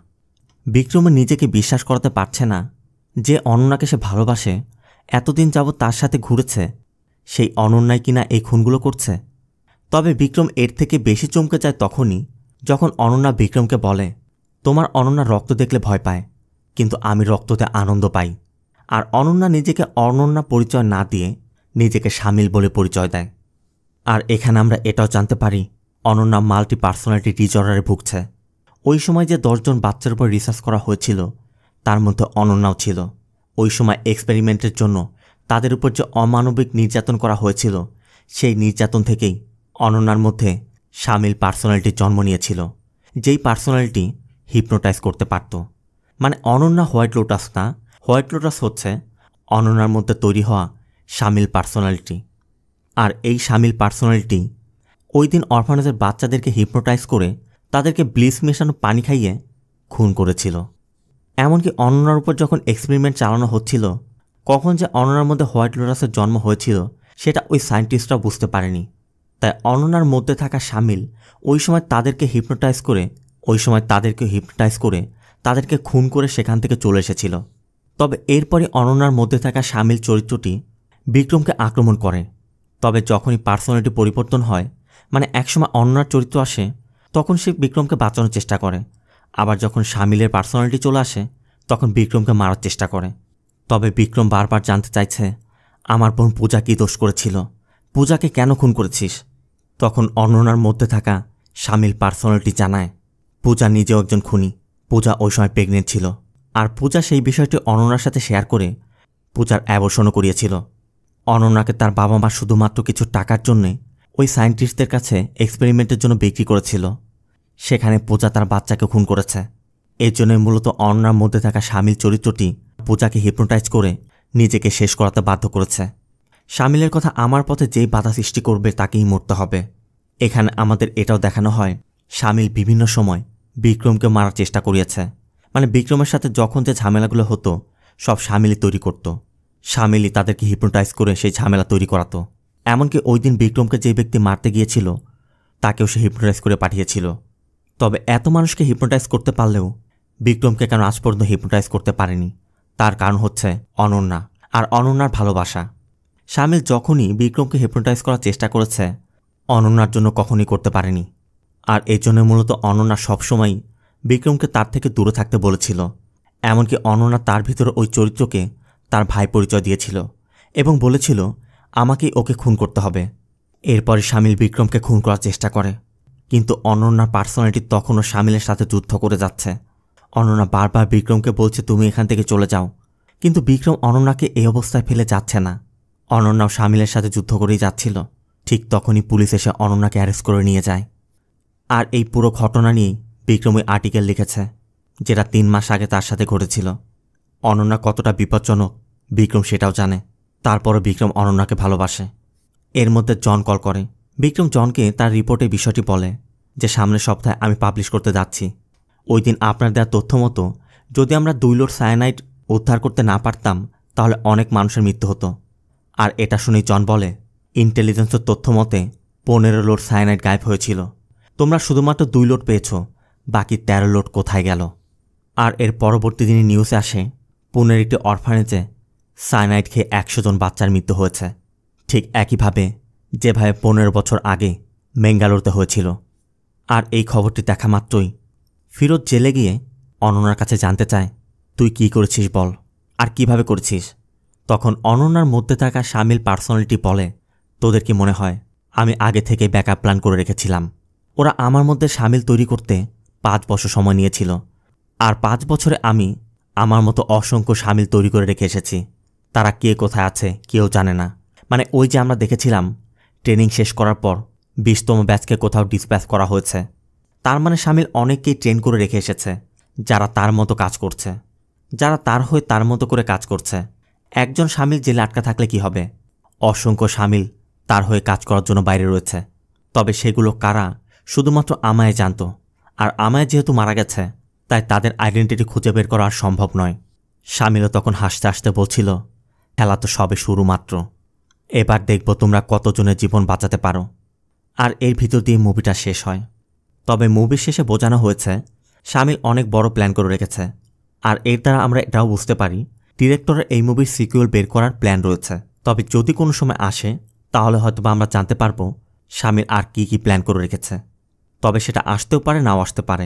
বিক্রমে নিজেকে বিশ্বাস করাতে পারছে না যে অনন্যাকে সে ভালোবাসে, এতদিন যাবৎ তার সাথে ঘুরেছে, সেই অনন্যাই কিনা এই খুনগুলো করছে। তবে বিক্রম এর থেকে বেশি চমকে যায় তখনই যখন অনন্যা বিক্রমকে বলে, তোমার অনন্যা রক্ত দেখলে ভয় পায়, কিন্তু আমি রক্ততে আনন্দ পাই। আর অনন্যা নিজেকে অনন্যা পরিচয় না দিয়ে নিজেকে শামিল বলে পরিচয় দেয়। আর এখানে আমরা এটাও জানতে পারি অনন্যা মাল্টি পার্সোনালিটি ডিসঅর্ডারে ভুগছে। ওই সময় যে 10 জন বাচ্চার উপর রিসার্চ করা হয়েছিল তার মধ্যে অনন্যাও ছিল। ওই সময় এক্সপেরিমেন্টের জন্য তাদের উপর যে অমানবিক নির্যাতন করা হয়েছিল, সেই নির্যাতন থেকেই অনন্যার মধ্যে শামিল পার্সোনালিটির জন্ম নিয়েছিল, যেই পার্সোনালিটি হিপনোটাইজ করতে পারত। মানে অনন্যা হোয়াইট লোটাস না, হোয়াইট লোটাস হচ্ছে অনন্যার মধ্যে তৈরি হওয়া শামিল পার্সোনালিটি। আর এই শামিল পার্সোনালিটি ওই দিন অরফানেজের বাচ্চাদেরকে হিপনোটাইজ করে তাদেরকে ব্লিচ মেশানো পানি খাইয়ে খুন করেছিল। এমনকি অনন্যার উপর যখন এক্সপেরিমেন্ট চালানো হচ্ছিল, কখন যে অনন্যার মধ্যে হোয়াইট লোটাসের জন্ম হয়েছিল সেটা ওই সায়েন্টিস্টরা বুঝতে পারেনি। তাই অনন্যার মধ্যে থাকা শামিল ওই সময় তাদেরকে হিপনোটাইজ করে তাদেরকে খুন করে সেখান থেকে চলে এসেছিল। তবে এরপরে অনন্যার মধ্যে থাকা শামিল চরিত্রটি বিক্রমকে আক্রমণ করে। তবে যখনই পার্সোনালিটি পরিবর্তন হয়, মানে একসময় অনন্যার চরিত্র আসে, তখন সে বিক্রমকে বাঁচানোর চেষ্টা করে। আবার যখন শামিলের পার্সোনালিটি চলে আসে তখন বিক্রমকে মারার চেষ্টা করে। তবে বিক্রম বারবার জানতে চাইছে, আমার বোন পূজা কী দোষ করেছিল, পূজাকে কেন খুন করেছিস? তখন অনন্যার মধ্যে থাকা শামিল পার্সোনালিটি জানায়, পূজা নিজেও একজন খুনি, পূজা ওই সময় প্রেগনেন্ট ছিল। আর পূজা সেই বিষয়টি অনন্যার সাথে শেয়ার করে পূজার অ্যাবর্শনও করিয়েছিল। অনন্যাকে তার বাবা মা শুধুমাত্র কিছু টাকার জন্যে ওই সায়েন্টিস্টদের কাছে এক্সপেরিমেন্টের জন্য বিক্রি করেছিল। সেখানে পূজা তার বাচ্চাকে খুন করেছে। এর জন্যই মূলত অনন্যার মধ্যে থাকা শামিল চরিত্রটি পূজাকে হিপনোটাইজ করে নিজেকে শেষ করাতে বাধ্য করেছে। শামিলের কথা, আমার পথে যেই বাধা সৃষ্টি করবে তাকেই মরতে হবে। এখানে আমাদের এটাও দেখানো হয় শামিল বিভিন্ন সময় বিক্রমকে মারার চেষ্টা করিয়েছে। মানে বিক্রমের সাথে যখন যে ঝামেলাগুলো হতো সব শামিলই তৈরি করত। শামিলই তাদেরকে হিপনোটাইজ করে সেই ঝামেলা তৈরি করাতো। এমনকি ওই দিন বিক্রমকে যে ব্যক্তি মারতে গিয়েছিল তাকেও সে হিপনোটাইজ করে পাঠিয়েছিল। তবে এত মানুষকে হিপনোটাইজ করতে পারলেও বিক্রমকে কেন আজ পর্যন্ত হিপনোটাইজ করতে পারেনি, তার কারণ হচ্ছে অনন্যা আর অনন্যার ভালোবাসা। শামিল যখনই বিক্রমকে হিপনোটাইজ করার চেষ্টা করেছে, অনন্যার জন্য কখনই করতে পারেনি। আর এই জন্য মূলত অনন্যা সবসময়ই বিক্রমকে তার থেকে দূরে থাকতে বলেছিল। এমনকি অনন্যা তার ভিতরে ওই চরিত্রকে তার ভাই পরিচয় দিয়েছিল এবং বলেছিল, আমাকেই ওকে খুন করতে হবে। এরপরে শামিল বিক্রমকে খুন করার চেষ্টা করে, কিন্তু অনন্যার পার্সোনালিটি তখনও শামিলের সাথে যুদ্ধ করে যাচ্ছে। অনন্যা বারবার বিক্রমকে বলছে, তুমি এখান থেকে চলে যাও, কিন্তু বিক্রম অনন্যাকে এই অবস্থায় ফেলে যাচ্ছে না। অনন্যাও শামিলের সাথে যুদ্ধ করেই যাচ্ছিল। ঠিক তখনই পুলিশ এসে অনন্যাকে অ্যারেস্ট করে নিয়ে যায়। আর এই পুরো ঘটনা নিয়েই বিক্রম ওই আর্টিকেল লিখেছে, যেটা 3 মাস আগে তার সাথে ঘটেছিল। অনন্যা কতটা বিপজ্জনক বিক্রম সেটাও জানে, তারপরও বিক্রম অনন্যাকে ভালোবাসে। এর মধ্যে জন কল করে। বিক্রম জনকে তার রিপোর্টে বিষয়টি বলে যে সামনের সপ্তাহে আমি পাবলিশ করতে যাচ্ছি। ওই দিন আপনার দেওয়া তথ্য মতো যদি আমরা 2 লোড সায়ানাইড উদ্ধার করতে না পারতাম তাহলে অনেক মানুষের মৃত্যু হতো। আর এটা শুনেই জন বলে, ইন্টেলিজেন্সের তথ্য মতে 15 লোড সায়ানাইড গায়েব হয়েছিল, তোমরা শুধুমাত্র 2 লোড পেয়েছ, বাকি 13 লোড কোথায় গেল? আর এর পরবর্তী দিনে নিউজে আসে পুনের একটি অরফানেজে সায়ানাইড খেয়ে 100 জন বাচ্চার মৃত্যু হয়েছে, ঠিক একইভাবে যেভাবে 15 বছর আগে বেঙ্গালুরুতে হয়েছিল। আর এই খবরটি দেখা মাত্রই ফিরোজ জেলে গিয়ে অনন্যার কাছে জানতে চায়, তুই কি করেছিস বল, আর কিভাবে করেছিস। তখন অনন্যার মধ্যে থাকা শামিল পার্সোনালিটি বলে, তোদের কি মনে হয় আমি আগে থেকে ব্যাকআপ প্ল্যান করে রেখেছিলাম? ওরা আমার মধ্যে শামিল তৈরি করতে 5 বছর সময় নিয়েছিল, আর 5 বছরে আমি আমার মতো অসংখ্য শামিল তৈরি করে রেখে এসেছি। তারা কে কোথায় আছে কেউ জানে না। মানে ওই যে আমরা দেখেছিলাম ট্রেনিং শেষ করার পর 20তম ব্যাচকে কোথাও ডিসপ্যাচ করা হয়েছে, তার মানে শামিল অনেককেই ট্রেন করে রেখে এসেছে, যারা তার মতো কাজ করছে, যারা তার হয়ে তার মতো করে কাজ করছে। একজন শামিল জেলে আটকা থাকলে কি হবে? অসংখ্য শামিল তার হয়ে কাজ করার জন্য বাইরে রয়েছে। তবে সেগুলো কারা শুধুমাত্র আমায় জানত, আর আমায় যেহেতু মারা গেছে তাই তাদের আইডেন্টিটি খুঁজে বের করা আর সম্ভব নয়। শামিলও তখন হাসতে হাসতে বলছিল, খেলা তো সবে শুরু মাত্র, এবার দেখব তোমরা কতজনের জীবন বাঁচাতে পারো। আর এর ভিতর দিয়ে মুভিটা শেষ হয়। তবে মুভির শেষে বোঝানো হয়েছে শামিল অনেক বড় প্ল্যান করে রেখেছে, আর এর দ্বারা আমরা এটাও বুঝতে পারি ডিরেক্টরের এই মুভির সিকুয়েল বের করার প্ল্যান রয়েছে। তবে যদি কোনো সময় আসে তাহলে হয়তো আমরা জানতে পারবো শামিল আর কি কি প্ল্যান করে রেখেছে। তবে সেটা আসতেও পারে নাও আসতে পারে।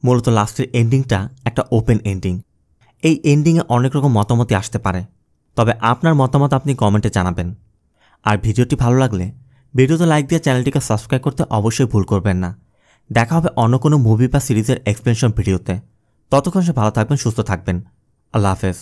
মূলত লাস্টের এন্ডিংটা একটা ওপেন এন্ডিং। এই এন্ডিংয়ে অনেক রকম মতামতই আসতে পারে। তবে আপনার মতামত আপনি কমেন্টে জানাবেন। আর ভিডিওটি ভালো লাগলে ভিডিওতে লাইক দিয়ে চ্যানেলটিকে সাবস্ক্রাইব করতে অবশ্যই ভুল করবেন না। দেখা হবে অন্য কোনো মুভি বা সিরিজের এক্সপ্লেনেশন ভিডিওতে। ততক্ষণ সে ভালো থাকবেন, সুস্থ থাকবেন। আল্লাহ হাফেজ।